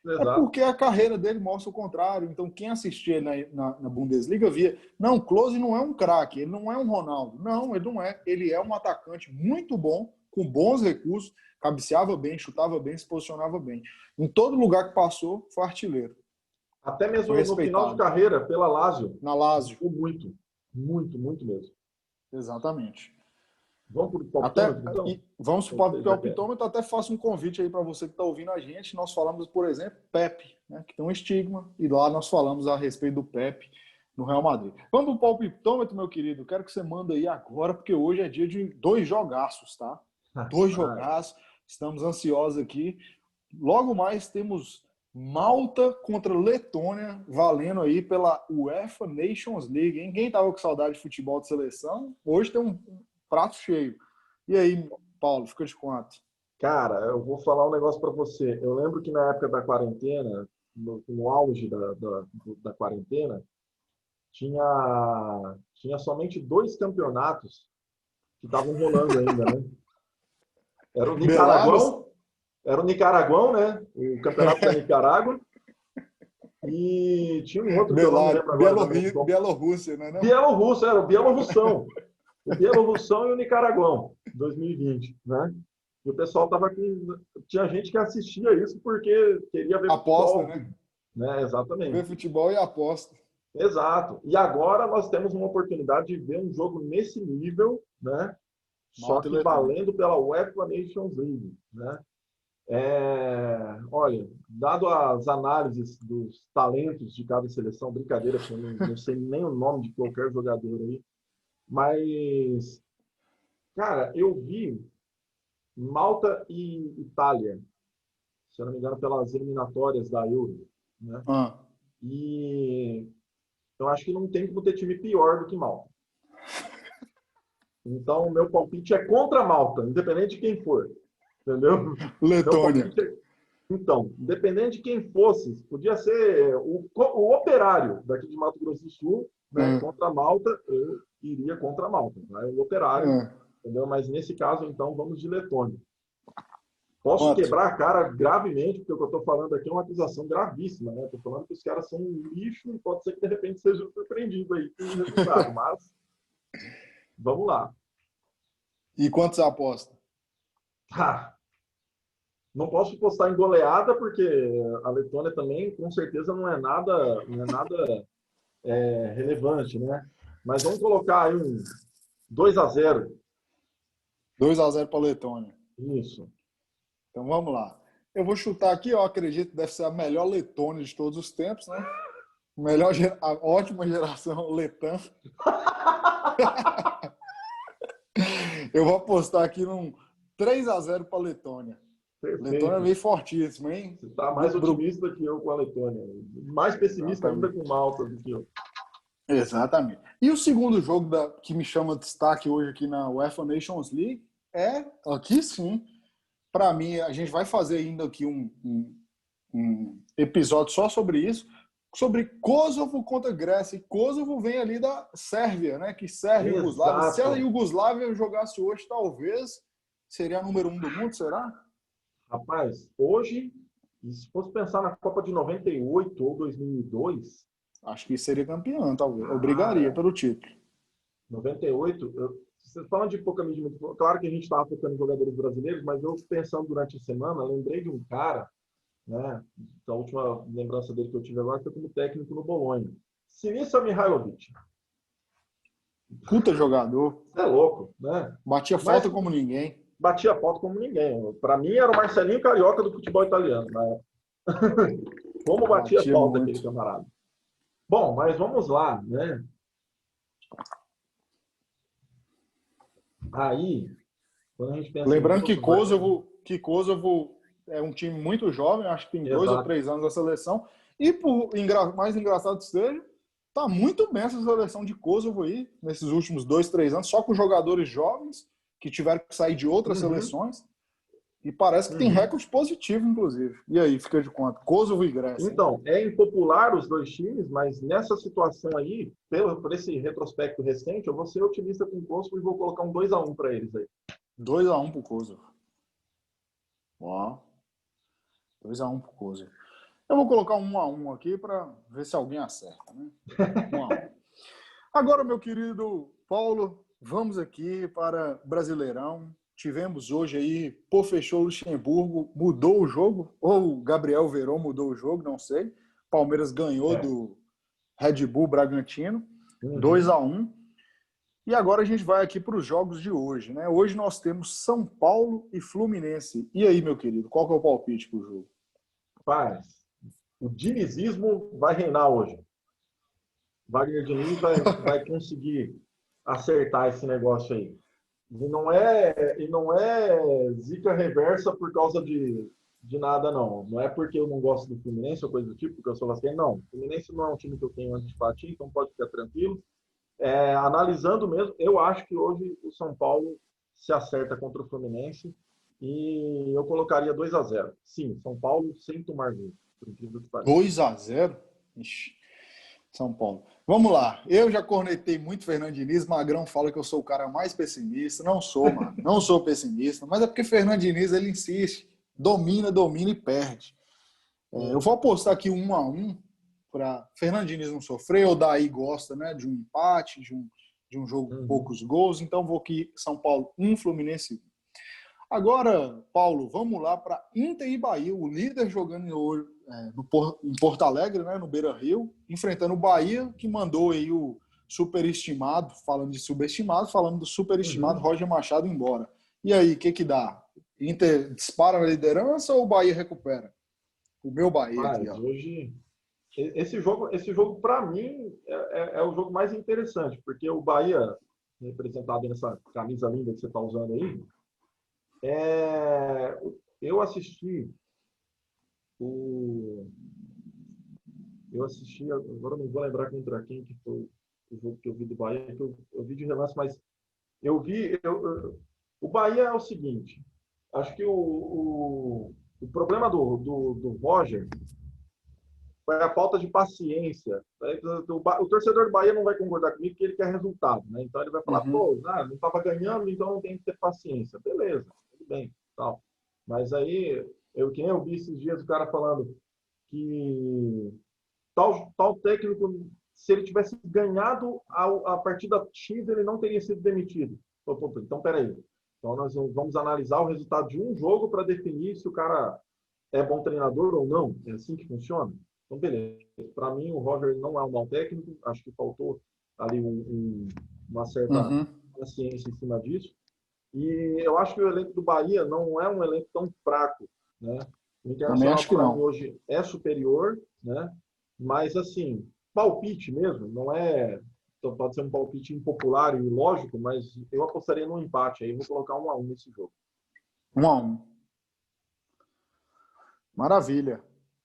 É Exato. porque a carreira dele mostra o contrário. Então, quem assistia na Bundesliga via, não, Klose não é um craque, ele não é um Ronaldo. Não, ele não é. Ele é um atacante muito bom, com bons recursos, cabeceava bem, chutava bem, se posicionava bem. Em todo lugar que passou, foi artilheiro. Até Foi mesmo no final de respeitado. carreira, pela Lazio, Na Lazio. jogou muito. Muito, muito mesmo. Exatamente. Vamos para o Até, palpitômetro, então? vamos Ou para vocês o já querem? palpitômetro, até faço um convite aí para você que está ouvindo a gente. Nós falamos, por exemplo, Pepe, né, que tem um estigma, e lá nós falamos a respeito do Pepe no Real Madrid. Vamos para o palpitômetro, meu querido. Quero que você manda aí agora, porque hoje é dia de 2 jogaços, tá? 2 Ah, jogaços. Estamos ansiosos aqui. Logo mais temos Malta contra Letônia, valendo aí pela UEFA Nations League. Hein? Quem tava com saudade de futebol de seleção, hoje tem um prato cheio. E aí, Paulo, fica de quanto? cara, eu vou falar um negócio para você. Eu lembro que na época da quarentena, no auge da quarentena, tinha somente 2 campeonatos que estavam rolando ainda, né? Era o Belarus, Nicaraguão, era o Nicaraguão, né? O campeonato da Nicarágua. E tinha um outro que eu não me lembro agora também. Bielorrússia, não é não? Bielorrusso, era o Bielorrussão. O Bielorrussão e o Nicaraguão, 2020, né? E o pessoal tava com... Tinha gente que assistia isso porque queria ver Aposta, futebol, né? né? Ver Exatamente. futebol e aposta. Exato. E agora nós temos uma oportunidade de ver um jogo nesse nível, né? Só Malta e que Letônia. valendo pela UEFA Nations League, né? Olha, dado as análises dos talentos de cada seleção, brincadeira, porque eu não sei nem o nome de qualquer jogador aí, mas, cara, eu vi Malta e Itália, se eu não me engano, pelas eliminatórias da Euro, né? Ah. E eu acho que não tem como ter time pior do que Malta. Então, o meu palpite é contra Malta, independente de quem for. Entendeu? Meu Letônia. palpite é... Então, independente de quem fosse, podia ser o operário daqui de Mato Grosso do Sul, né? Ah. Contra Malta, eu iria contra Malta. Né? O operário, Ah. entendeu? Mas nesse caso, então, vamos de Letônia. Posso Quanto? quebrar a cara gravemente, porque o que eu estou falando aqui é uma acusação gravíssima, né? Estou falando que os caras são um lixo e pode ser que de repente seja surpreendido aí com o resultado, mas vamos lá. E quanto você aposta? Ah, não posso postar em goleada, porque a Letônia também, com certeza, não é nada relevante, né? Mas vamos colocar aí um 2-0. 2-0 para Letônia. Isso. Então vamos lá. Eu vou chutar aqui, eu acredito que deve ser a melhor Letônia de todos os tempos, né? A ótima geração letã. Eu vou apostar aqui num 3-0 para Letônia. Letônia Perfeito. veio fortíssima, hein? Você está mais otimista que eu com a Letônia. Mais pessimista ainda Exatamente. com Malta do que eu. Exatamente. E o segundo jogo que me chama de destaque hoje aqui na UEFA Nations League aqui sim, para mim, a gente vai fazer ainda aqui um episódio só sobre isso, sobre Kosovo contra Grécia. E Kosovo vem ali da Sérvia, né? Que Sérvia e Iugoslávia. Se a Exato. Iugoslávia jogasse hoje, talvez seria a número 1 do mundo, será? Rapaz, hoje, se fosse pensar na Copa de 98 ou 2002, Acho que seria campeão, talvez. Eu brigaria cara, pelo título. 98, você falando de pouca mídia, claro que a gente estava focando em jogadores brasileiros, mas eu pensando durante a semana, lembrei de um cara, né? A última lembrança dele que eu tive agora foi como técnico no Bolonha. Sinisa Mihajlovic. Puta jogador. É louco, né? Batia Mas falta como ninguém. batia a foto como ninguém. Para mim era o Marcelinho Carioca do futebol italiano, né? Como batia a Batia falta aquele muito. camarada. Bom, mas vamos lá, né? Aí, quando a gente pensa em Lembrando que Kosovo, Kosovo é um time muito jovem, acho que tem 2 ou exato. 3 anos da seleção. E por mais engraçado que seja, Tá muito bem essa seleção de Kosovo aí, nesses últimos 2, 3 anos, só com jogadores jovens que tiveram que sair de outras seleções. E parece que tem recorde positivo, inclusive. E aí, fica de conta? Kosovo e Grécia. Então, é impopular os dois times, mas nessa situação aí, por esse retrospecto recente, eu vou ser otimista com o Kosovo e vou colocar um 2-1 para eles aí. 2-1 pro Kosovo. Ó. 2-1 pro Kosovo. Eu vou colocar 1-1 aqui para ver se alguém acerta, né? 1-1. Agora, meu querido Paulo, vamos aqui para Brasileirão. Tivemos hoje aí, pô, fechou Luxemburgo, mudou o jogo, ou o Gabriel Veron mudou o jogo, não sei. Palmeiras ganhou do Red Bull Bragantino, 2-1. E agora a gente vai aqui para os jogos de hoje, né? Hoje nós temos São Paulo e Fluminense. E aí, meu querido, qual que é o palpite para o jogo? Paz, o dinizismo vai reinar hoje. Wagner Diniz vai conseguir acertar esse negócio aí. E não é zica reversa por causa de nada, não. Não é porque eu não gosto do Fluminense ou coisa do tipo, porque eu sou vascaíno, não. O Fluminense não é um time que eu tenho antipatia, então pode ficar tranquilo. Analisando mesmo, eu acho que hoje o São Paulo se acerta contra o Fluminense e eu colocaria 2-0. Sim, São Paulo sem tomar gol. 2-0? Ixi. São Paulo. Vamos lá. Eu já cornetei muito Fernando Diniz. Magrão fala que eu sou o cara mais pessimista. Não sou, mano. Não sou pessimista. Mas é porque Fernando Diniz, ele insiste. Domina e perde. Eu vou apostar aqui 1-1 para Fernando Diniz não sofrer. O Daí gosta, né, de um empate, de um jogo com poucos gols. Então vou aqui São Paulo 1, Fluminense 1. Agora, Paulo, vamos lá para Inter e Bahia. O líder jogando em Porto Alegre, né, no Beira-Rio, enfrentando o Bahia, que mandou aí o superestimado, falando de subestimado, falando do superestimado Roger Machado embora. E aí, o que dá? Inter dispara na liderança ou o Bahia recupera? O meu Bahia aqui, ó. Hoje, esse jogo para mim, é o jogo mais interessante, porque o Bahia, representado nessa camisa linda que você está usando aí, eu assisti, agora não vou lembrar contra quem que foi o jogo que eu vi do Bahia, que eu vi de relance, mas o Bahia é o seguinte, acho que o problema do Roger foi a falta de paciência. O torcedor do Bahia não vai concordar comigo porque ele quer resultado, né? Então ele vai falar, pô, não estava ganhando, então não tem que ter paciência. Beleza, tudo bem, tal. Mas aí, que nem eu vi esses dias o cara falando que tal técnico, se ele tivesse ganhado a partida X, ele não teria sido demitido. Então, peraí. Então, nós vamos analisar o resultado de um jogo para definir se o cara é bom treinador ou não. É assim que funciona? Então, beleza. Para mim, o Roger não é um mau técnico. Acho que faltou ali uma certa paciência em cima disso. E eu acho que o elenco do Bahia não é um elenco tão fraco, né? O Internacional para mim hoje é superior, né? Mas assim, palpite mesmo, não é, então pode ser um palpite impopular e ilógico, mas eu apostaria num empate aí, vou colocar 1-1 nesse jogo. 1-1. Maravilha.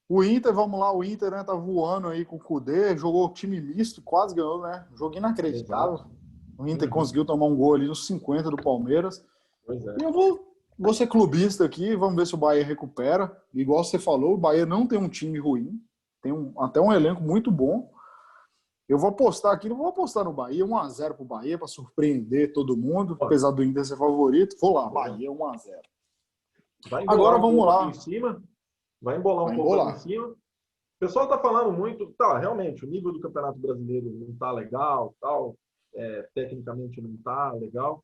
O Inter, vamos lá, o Inter, né, tá voando aí com o Kudê, jogou time misto, quase ganhou, né? Jogo inacreditável. Exato. O Inter conseguiu tomar um gol ali nos 50 do Palmeiras. Pois é. E eu vou ser clubista aqui, vamos ver se o Bahia recupera. Igual você falou, o Bahia não tem um time ruim, tem até um elenco muito bom. Eu vou apostar aqui, não vou apostar no Bahia, 1-0 pro Bahia para surpreender todo mundo, apesar do Inter ser favorito. Vou lá, Bahia 1-0. Agora vamos lá. Em cima, vai embolar um pouco aqui em cima. O pessoal tá falando muito, realmente, o nível do Campeonato Brasileiro não tá legal, tal, tecnicamente não tá legal.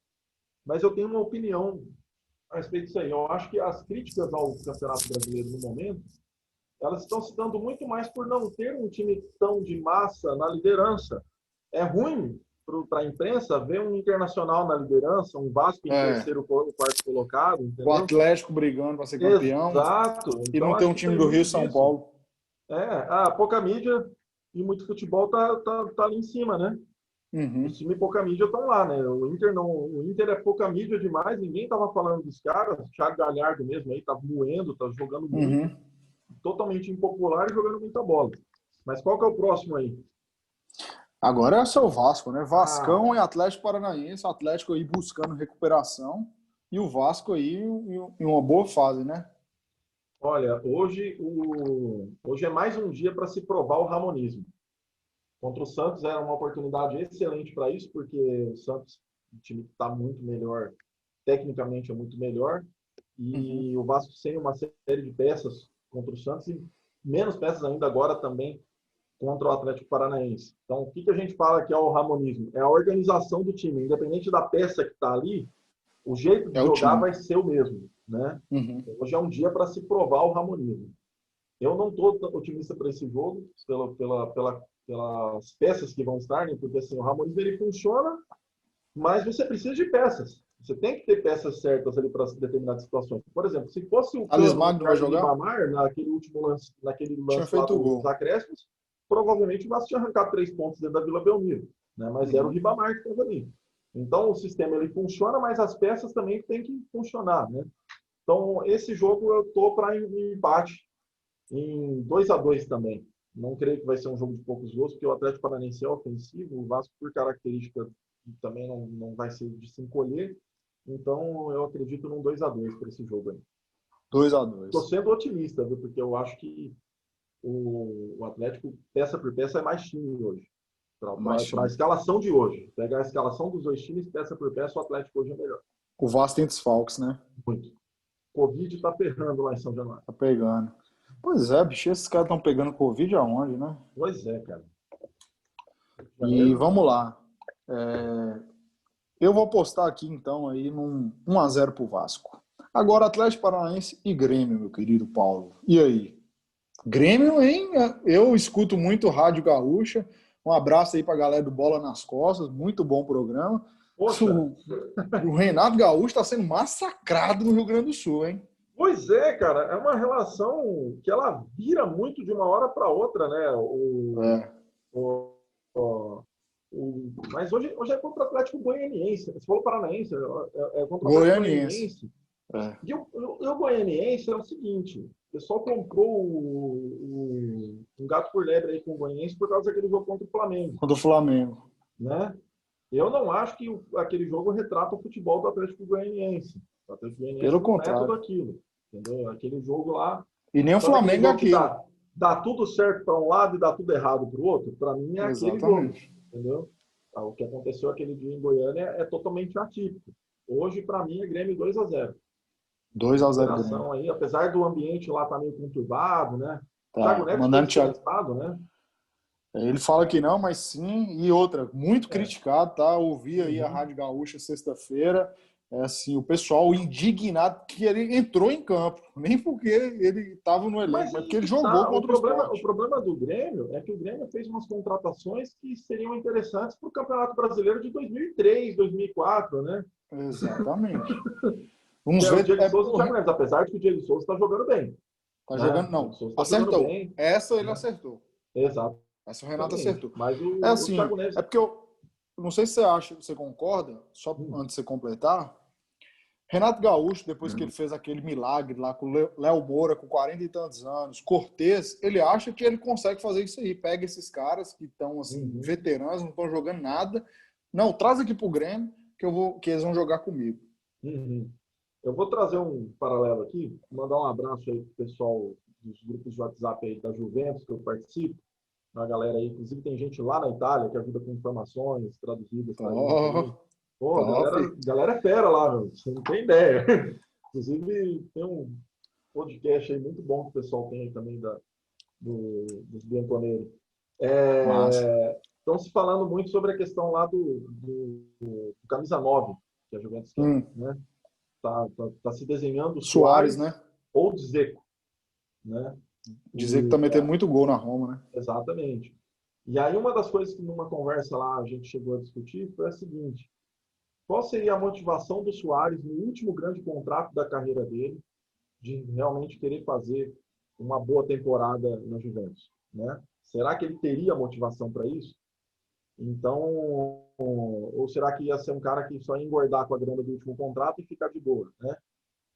Mas eu tenho uma opinião a respeito disso aí. Eu acho que as críticas ao Campeonato Brasileiro no momento, elas estão se dando muito mais por não ter um time tão de massa na liderança. É ruim para a imprensa ver um Internacional na liderança, um Vasco em terceiro ou quarto colocado. Entendeu? O Atlético brigando para ser campeão. Exato. E então, não ter um time do Rio e São Paulo. Pouca mídia e muito futebol tá ali em cima, né? Os times pouca mídia estão lá, né? O Inter é pouca mídia demais, ninguém tava falando dos caras. O Thiago Galhardo mesmo aí tá moendo, tá jogando muito, totalmente impopular e jogando muita bola. Mas qual que é o próximo aí? Agora é só o Vasco, né? Ah, Vascão e Atlético Paranaense, o Atlético aí buscando recuperação e o Vasco aí em uma boa fase, né? olha, hoje é mais um dia para se provar o ramonismo. Contra o Santos era uma oportunidade excelente para isso, porque o Santos, o time está muito melhor, tecnicamente é muito melhor, Uhum. e o Vasco sem uma série de peças contra o Santos e menos peças ainda agora também contra o Atlético Paranaense. Então, o que a gente fala que é o ramonismo? É a organização do time, independente da peça que está ali, o jeito de É o jogar time. vai ser o mesmo, né? Uhum. Hoje é um dia para se provar o ramonismo. Eu não estou otimista para esse jogo, pelas peças que vão estar, né? Porque assim, o ramonismo ele funciona, mas você precisa de peças. Você tem que ter peças certas ali para determinadas situações. Por exemplo, se fosse o Thales Cano no Magno vai lugar do jogar? Ribamar, naquele Tinha lance lá feito o dos gol. acréscimos, provavelmente o Vasco tinha arrancado 3 pontos dentro da Vila Belmiro. Né? Mas era o Uhum. Ribamar que estava ali. Então, o sistema ele funciona, mas as peças também têm que funcionar. Né? Então, esse jogo eu estou para empate em 2-2 também. Não creio que vai ser um jogo de poucos gols, porque o Atlético Paranaense é ofensivo, o Vasco, por característica, também não vai ser de se encolher. Então, eu acredito num 2-2 para esse jogo aí. 2-2. Estou sendo otimista, viu? Porque eu acho que o Atlético, peça por peça, é mais time hoje. Mais Para a time. escalação de hoje. Pegar a escalação dos dois times, peça por peça, o Atlético hoje é melhor. O Vasco tem desfalques, né? Muito. Covid está ferrando lá em São Januário. Tá pegando. Pois é, bicho, esses caras estão pegando Covid aonde, né? Pois é, cara. E Janeiro, vamos lá. É, eu vou apostar aqui então aí num 1-0 pro Vasco. Agora Atlético Paranaense e Grêmio, meu querido Paulo. E aí? Grêmio, hein? Eu escuto muito Rádio Gaúcha. Um abraço aí pra galera do Bola nas Costas. Muito bom programa. poxa, O Renato Gaúcho está sendo massacrado no Rio Grande do Sul, hein? pois é, cara, é uma relação que ela vira muito de uma hora para outra, né? É. O, o, mas hoje é contra o Atlético Goianiense. Você falou Paranaense, é contra o Atlético Goianiense. Goianiense. É. E o Goianiense é o seguinte: o pessoal comprou um gato por lebre aí com o Goianiense por causa daquele jogo contra o Flamengo, Contra o Flamengo. né? Eu não acho que aquele jogo retrata o futebol do Atlético Goianiense. O Atlético Pelo Goianiense não é tudo contrário. aquilo, entendeu? Aquele jogo lá, E nem o sabe aquele Flamengo é jogo que aquilo. dá tudo certo para um lado e dá tudo errado para o outro? Para mim é aquele jogo, Exatamente. entendeu? O que aconteceu aquele dia em Goiânia é totalmente atípico. Hoje, para mim, é Grêmio 2-0. 2-0 Grêmio. Recuperação aí, apesar do ambiente lá estar meio conturbado, né? O Thiago Tá. Neves foi Mandando Thiago. dispensado, né? Ele fala que não, mas sim. E outra, muito É. criticado, tá? Ouvi aí a Uhum. Rádio Gaúcha sexta-feira. É assim, o pessoal indignado que ele entrou em campo. Nem porque ele estava no elenco, Mas mas aí porque ele que jogou tá. contra o O esporte. problema do Grêmio é que o Grêmio fez umas contratações que seriam interessantes para o Campeonato Brasileiro de 2003, 2004, né? Exatamente. Que Vamos é o ver. Diego Souza e o Thiago Neves, apesar de que o Diego Souza está jogando bem, Tá né? jogando, O Diego não. Souza está jogando Acertou. bem, Essa ele né? acertou. Essa o Renato Exatamente. acertou. Mas É o assim, Thiago Neves. é porque eu não sei se você acha, você concorda, só Hum, antes de você completar. Renato Gaúcho, depois que ele fez aquele milagre lá com o Léo Moura, com 40 e tantos anos, Cortez, ele acha que ele consegue fazer isso aí. Pega esses caras que estão assim, uhum, veteranos, não estão jogando nada. Não, traz aqui pro Grêmio que eles vão jogar comigo. uhum. Eu vou trazer um paralelo aqui, mandar um abraço aí pro pessoal dos grupos de WhatsApp aí da Juventus, que eu participo. A galera aí, inclusive tem gente lá na Itália que ajuda com informações traduzidas para a gente aí. Top, Pô, top. galera é fera lá, meu. Você não tem ideia. Inclusive, tem um podcast aí muito bom que o pessoal tem aí também dos Bianconeiros. Massa. Estão se falando muito sobre a questão lá do camisa 9 que a Juventus quer. Hum, Né? Tá se desenhando o Soares, né? Suárez ou o Dzeko. Né? Dizer que E, também tem muito gol na Roma, né? exatamente. E aí uma das coisas que numa conversa lá a gente chegou a discutir foi a seguinte: qual seria a motivação do Suárez no último grande contrato da carreira dele de realmente querer fazer uma boa temporada na Juventus, né? Será que ele teria motivação para isso? Então, ou será que ia ser um cara que só ia engordar com a grana do último contrato e ficar de boa, né?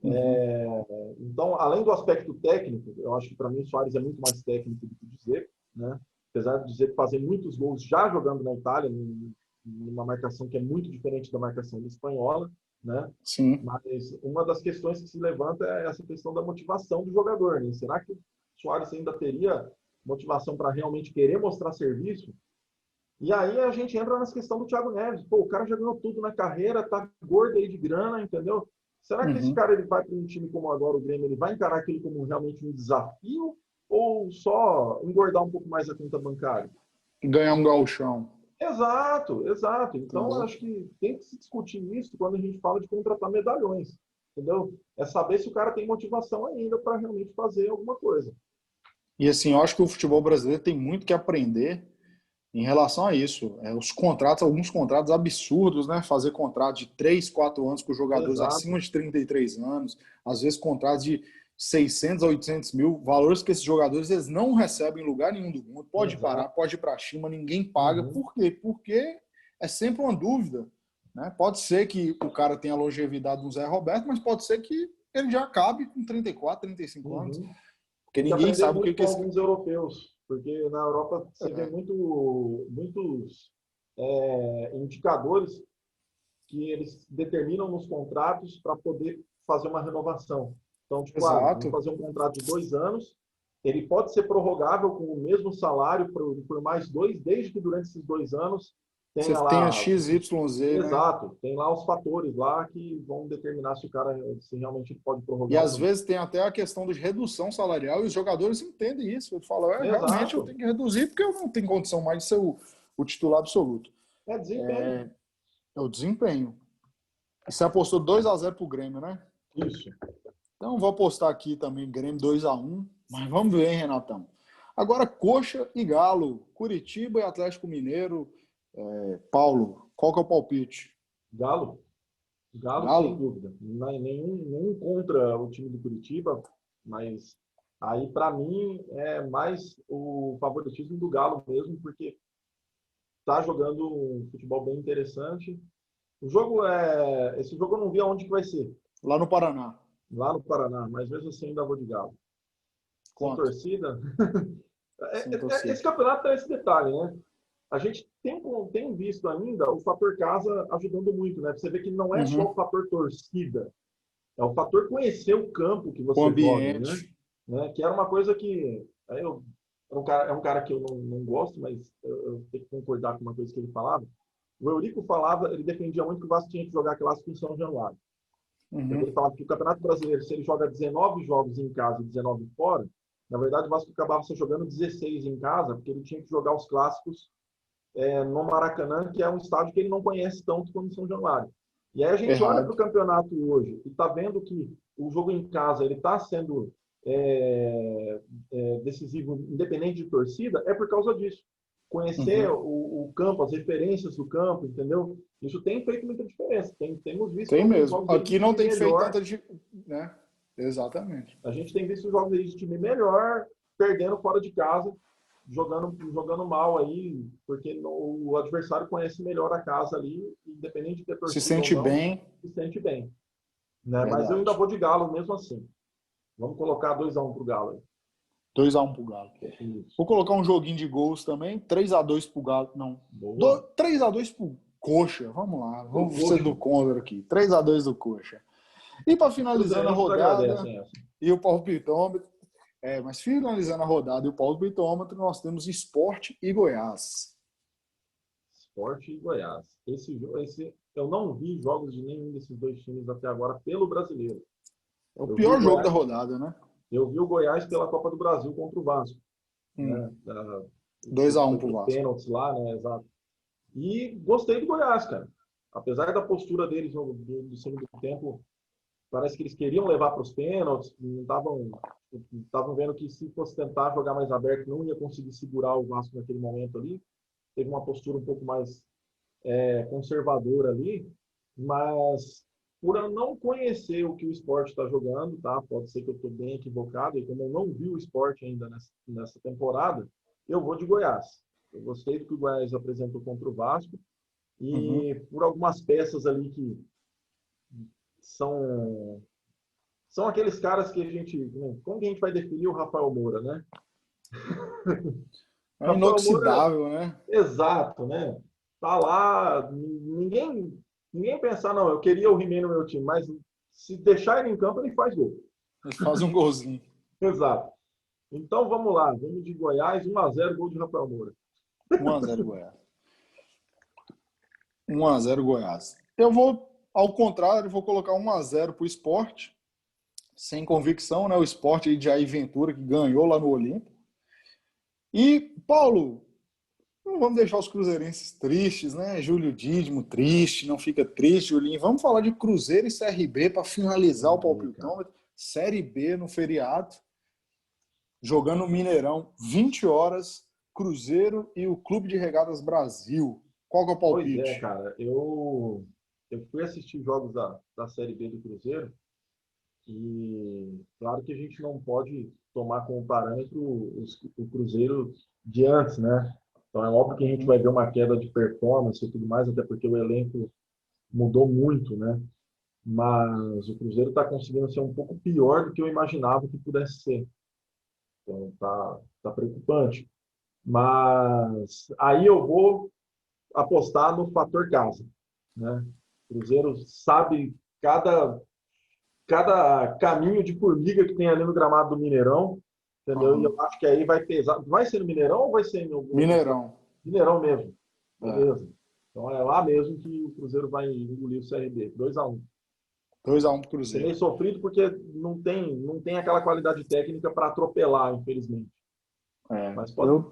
Uhum. Então, além do aspecto técnico, eu acho que para mim o Suárez é muito mais técnico do que o Dzeko, né? apesar de dizer que fazer muitos gols já jogando na Itália, numa marcação que é muito diferente da marcação espanhola, né? Sim. Mas uma das questões que se levanta é essa questão da motivação do jogador, né? Será que o Suárez ainda teria motivação para realmente querer mostrar serviço? E aí a gente entra nessa questão do Thiago Neves. Pô, o cara já ganhou tudo na carreira, tá gordo aí de grana, entendeu? Será que esse Uhum. cara ele vai para um time como agora o Grêmio, ele vai encarar aquilo como realmente um desafio ou só engordar um pouco mais a conta bancária? Ganhar um gauchão. Exato, exato. Então, Entendeu? acho que tem que se discutir isso quando a gente fala de contratar medalhões, entendeu? É saber se o cara tem motivação ainda para realmente fazer alguma coisa. E assim, eu acho que o futebol brasileiro tem muito que aprender em relação a isso. Os contratos, alguns contratos absurdos, né? Fazer contrato de 3, 4 anos com jogadores Exato. acima de 33 anos, às vezes contratos de 600 a 800 mil, valores que esses jogadores eles não recebem em lugar nenhum do mundo. Pode parar, Exato. pode ir para a China, ninguém paga. Uhum. Por quê? Porque é sempre uma dúvida. Né? Pode ser que o cara tenha a longevidade do Zé Roberto, mas pode ser que ele já acabe com 34, 35 anos. Uhum. Porque Tem que ninguém aprender sabe o muito que com esse. alguns europeus, porque na Europa você vê É, muitos indicadores que eles determinam nos contratos para poder fazer uma renovação. Então, tipo, vamos exato. fazer um contrato de 2 anos, ele pode ser prorrogável com o mesmo salário por mais dois, desde que durante esses 2 anos Você tenha tem a lá, XYZ, né? exato, tem lá os fatores lá que vão determinar se o cara, se realmente pode E prorrogar às ou não. vezes tem até a questão de redução salarial e os jogadores entendem isso. Eles falam, realmente eu Exato, tenho que reduzir porque eu não tenho condição mais de ser o titular absoluto. é desempenho. É o desempenho. E você apostou 2-0 pro Grêmio, né? Isso. Então vou apostar aqui também Grêmio 2-1. Mas vamos ver, hein, Renatão? Agora Coxa e Galo, Curitiba e Atlético Mineiro. Paulo, qual que é o palpite? Galo, Galo, sem Galo? dúvida. Nenhum contra o time do Curitiba, mas aí, para mim, é mais o favoritismo do Galo mesmo, porque está jogando um futebol bem interessante. Esse jogo eu não vi aonde que vai ser, Lá no Paraná. lá no Paraná, mas mesmo assim ainda vou de Galo. Sem Quanto? torcida, Sem esse torcida. campeonato tem esse detalhe, né? A gente tem visto ainda o fator casa ajudando muito, né? Você vê que não é só o Uhum. fator torcida, é o fator conhecer o campo que O você joga, né? ambiente. Que era uma coisa que é um cara que eu não gosto, mas eu tenho que concordar com uma coisa que ele falava. O Eurico falava, ele defendia muito que o Vasco tinha que jogar clássico em São Januário. Porque ele Uhum. falava que o Campeonato Brasileiro, se ele joga 19 jogos em casa e 19 fora, na verdade o Vasco acabava só jogando 16 em casa, porque ele tinha que jogar os clássicos no Maracanã, que é um estádio que ele não conhece tanto como São Januário. E aí a gente olha para Errado. o campeonato hoje e está vendo que o jogo em casa ele está sendo decisivo, independente de torcida, é por causa disso. Conhecer Uhum. o campo, as referências do campo, entendeu? Isso tem feito muita diferença. Temos visto Tem alguns mesmo. jogos aí de Aqui não time tem feito melhor. tanta. Né? Exatamente. A gente tem visto jogos aí de time melhor, perdendo fora de casa, jogando mal aí, porque o adversário conhece melhor a casa ali, independente de ter Se torcida ou sente não, bem. se sente bem. Né? Mas eu ainda Verdade. vou de Galo mesmo assim. Vamos colocar 2-1 pro Galo aí. 2-1 pro Galo. Isso. Vou colocar um joguinho de gols também. 3-2 pro Galo. Não. Boa. 3-2 pro Coxa. Vamos lá. Pro Vamos ser Coxa. do Condor aqui. 3-2 do Coxa. E para Os finalizando a cruzeirenses rodada agradecem essa. e o palpitômetro. Mas finalizando a rodada e o palpitômetro, nós temos Sport e Goiás. Sport e Goiás. Eu não vi jogos de nenhum desses dois times até agora pelo brasileiro. É o Eu vi o pior jogo da Goiás, rodada, né? eu vi o Goiás pela Copa do Brasil contra o Vasco. Né? 2-1 Foi pro para os Vasco. pênaltis lá, né? Exato. E gostei do Goiás, cara. Apesar da postura deles do segundo tempo, parece que eles queriam levar para os pênaltis, não estavam vendo que se fosse tentar jogar mais aberto, não ia conseguir segurar o Vasco naquele momento ali. Teve uma postura um pouco mais conservadora ali, mas por eu não conhecer o que o esporte está jogando, tá? Pode ser que eu estou bem equivocado, e como eu não vi o esporte ainda nessa temporada, eu vou de Goiás. Eu gostei do que o Goiás apresentou contra o Vasco, Uhum. e por algumas peças ali que são são aqueles caras que a gente, como que a gente vai definir o Rafael Moura, né? É inoxidável, né? Exato, né? Tá lá, ninguém pensar, não, eu queria o He-Man no meu time, mas se deixar ele em campo, ele faz gol. Ele faz um golzinho. Exato. Então vamos lá, vamos de Goiás, 1-0, gol de Rafael Moura. 1-0 Goiás. 1-0 Goiás. Eu vou, ao contrário, vou colocar 1-0 para o Sport, sem convicção, né? O Sport aí de Jair Ventura, que ganhou lá no Olímpico. E, Paulo, não vamos deixar os cruzeirenses tristes, né? Júlio Dídimo triste, não fica triste, Julinho. Vamos falar de Cruzeiro e CRB para finalizar o palpitômetro. Série B no feriado, jogando no Mineirão, 20 horas, Cruzeiro e o Clube de Regatas Brasil. Qual que é o palpite? Pois é, cara. Eu fui assistir jogos da Série B do Cruzeiro e claro que a gente não pode tomar como parâmetro o Cruzeiro de antes, né? Então é óbvio que a gente vai ver uma queda de performance e tudo mais, até porque o elenco mudou muito, né? Mas o Cruzeiro está conseguindo ser um pouco pior do que eu imaginava que pudesse ser. Então tá preocupante. Mas aí eu vou apostar no fator casa, né? O Cruzeiro sabe cada caminho de formiga que tem ali no gramado do Mineirão, entendeu? E eu acho que aí vai pesar. Vai ser no Mineirão ou vai ser em algum Mineirão. Mineirão mesmo. Beleza. Então é lá mesmo que o Cruzeiro vai engolir o CRB. 2-1. 2-1 pro Ser Cruzeiro. meio sofrido porque não tem aquela qualidade técnica para atropelar, infelizmente. Mas pode...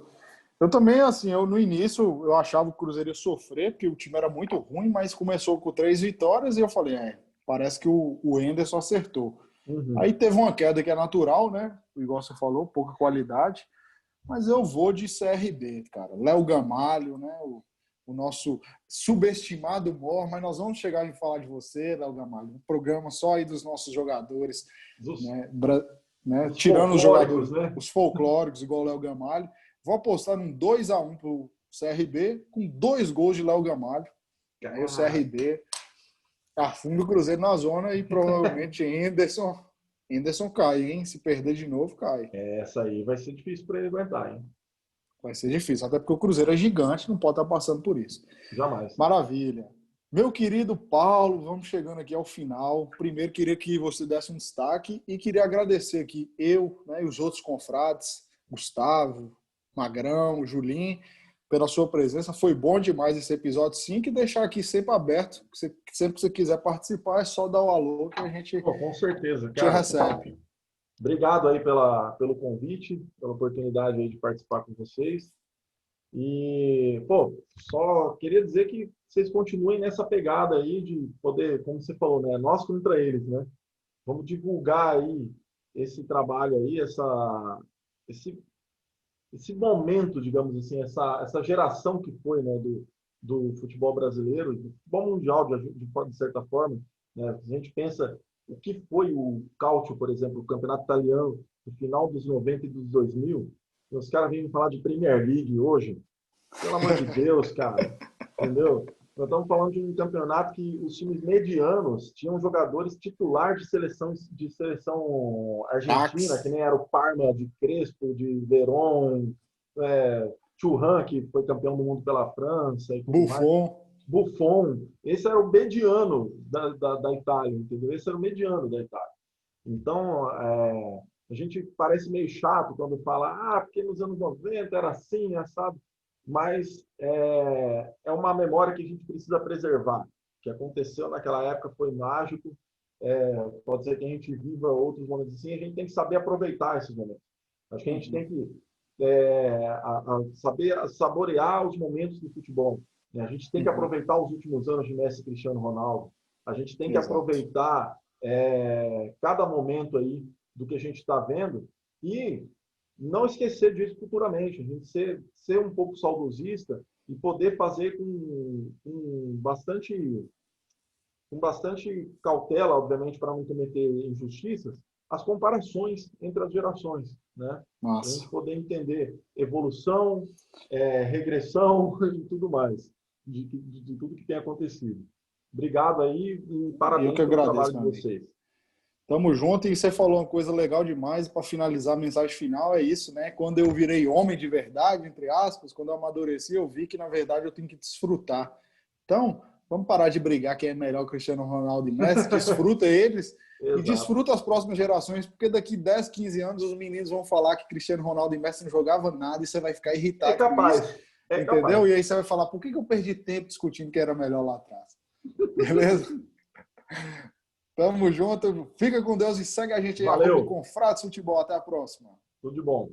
Eu também, assim, no início eu achava que o Cruzeiro ia sofrer, porque o time era muito ruim, mas começou com 3 vitórias e eu falei, parece que o Enderson acertou. Aí teve uma queda que é natural, né? Igual você falou, pouca qualidade. Mas eu vou de CRB, cara. Léo Gamalho, né? O nosso subestimado Mor, mas nós vamos chegar em falar de você, Léo Gamalho. Um programa só aí dos nossos jogadores, né? Tirando os jogadores, né? Os folclóricos, igual o Léo Gamalho. Vou apostar num 2-1 pro CRB, com 2 gols de Léo Gamalho. Aí o CRB afunda o Cruzeiro na zona e provavelmente Henderson cai, hein? Se perder de novo, cai. Essa aí vai ser difícil para ele aguentar, hein? Vai ser difícil, até porque o Cruzeiro é gigante, não pode estar passando por isso. Jamais. Maravilha. Meu querido Paulo, vamos chegando aqui ao final. Primeiro, queria que você desse um destaque e queria agradecer aqui eu, né, e os outros confrades, Gustavo, Magrão, Julinho, pela sua presença. Foi bom demais esse episódio 5 e deixar aqui sempre aberto. Sempre que você quiser participar, é só dar o alô que a gente com certeza, te recebe. Obrigado aí pelo convite, pela oportunidade aí de participar com vocês. E, só queria dizer que vocês continuem nessa pegada aí de poder, como você falou, né? Nós contra eles, né? Vamos divulgar aí esse trabalho aí, esse momento, digamos assim, essa geração que foi, né, do futebol brasileiro, do futebol mundial, de certa forma, né? A gente pensa o que foi o Calcio, por exemplo, o campeonato italiano, no final dos 90 e dos 2000, e os caras vêm falar de Premier League hoje, pelo amor de Deus, cara, entendeu? Nós estamos falando de um campeonato que os times medianos tinham jogadores titulares de seleção argentina, que nem era o Parma de Crespo, de Verón, Thuram, que foi campeão do mundo pela França. E Buffon. Esse era o mediano da Itália, entendeu? Esse era o mediano da Itália. Então, a gente parece meio chato quando fala, porque nos anos 90 era assim, assado. Mas é uma memória que a gente precisa preservar. O que aconteceu naquela época foi mágico. Pode ser que a gente viva outros momentos assim, a gente tem que saber aproveitar esses momentos. Acho que a gente tem que saber saborear os momentos do futebol. Né? A gente tem que aproveitar os últimos anos de Messi e Cristiano Ronaldo. A gente tem que aproveitar cada momento aí do que a gente está vendo e não esquecer disso futuramente, a gente ser um pouco saudosista e poder fazer com bastante cautela, obviamente, para não cometer injustiças, as comparações entre as gerações, né? Para a gente poder entender evolução, regressão e tudo mais, de tudo que tem acontecido. Obrigado aí e parabéns pelo trabalho de vocês. Tamo junto. E você falou uma coisa legal demais. Para finalizar a mensagem final, é isso, né? Quando eu virei homem de verdade, entre aspas, quando eu amadureci, eu vi que, na verdade, eu tenho que desfrutar. Então, vamos parar de brigar quem é melhor, Cristiano Ronaldo e Messi. Desfruta eles e Exato. desfruta as próximas gerações, porque daqui 10, 15 anos os meninos vão falar que Cristiano Ronaldo e Messi não jogavam nada e você vai ficar É irritado com isso, capaz. É entendeu? capaz. E aí você vai falar, por que eu perdi tempo discutindo que era melhor lá atrás? Beleza? Tamo junto. Fica com Deus e segue a gente aí, Valeu. @Confrades Futebol. Até a próxima. Tudo de bom.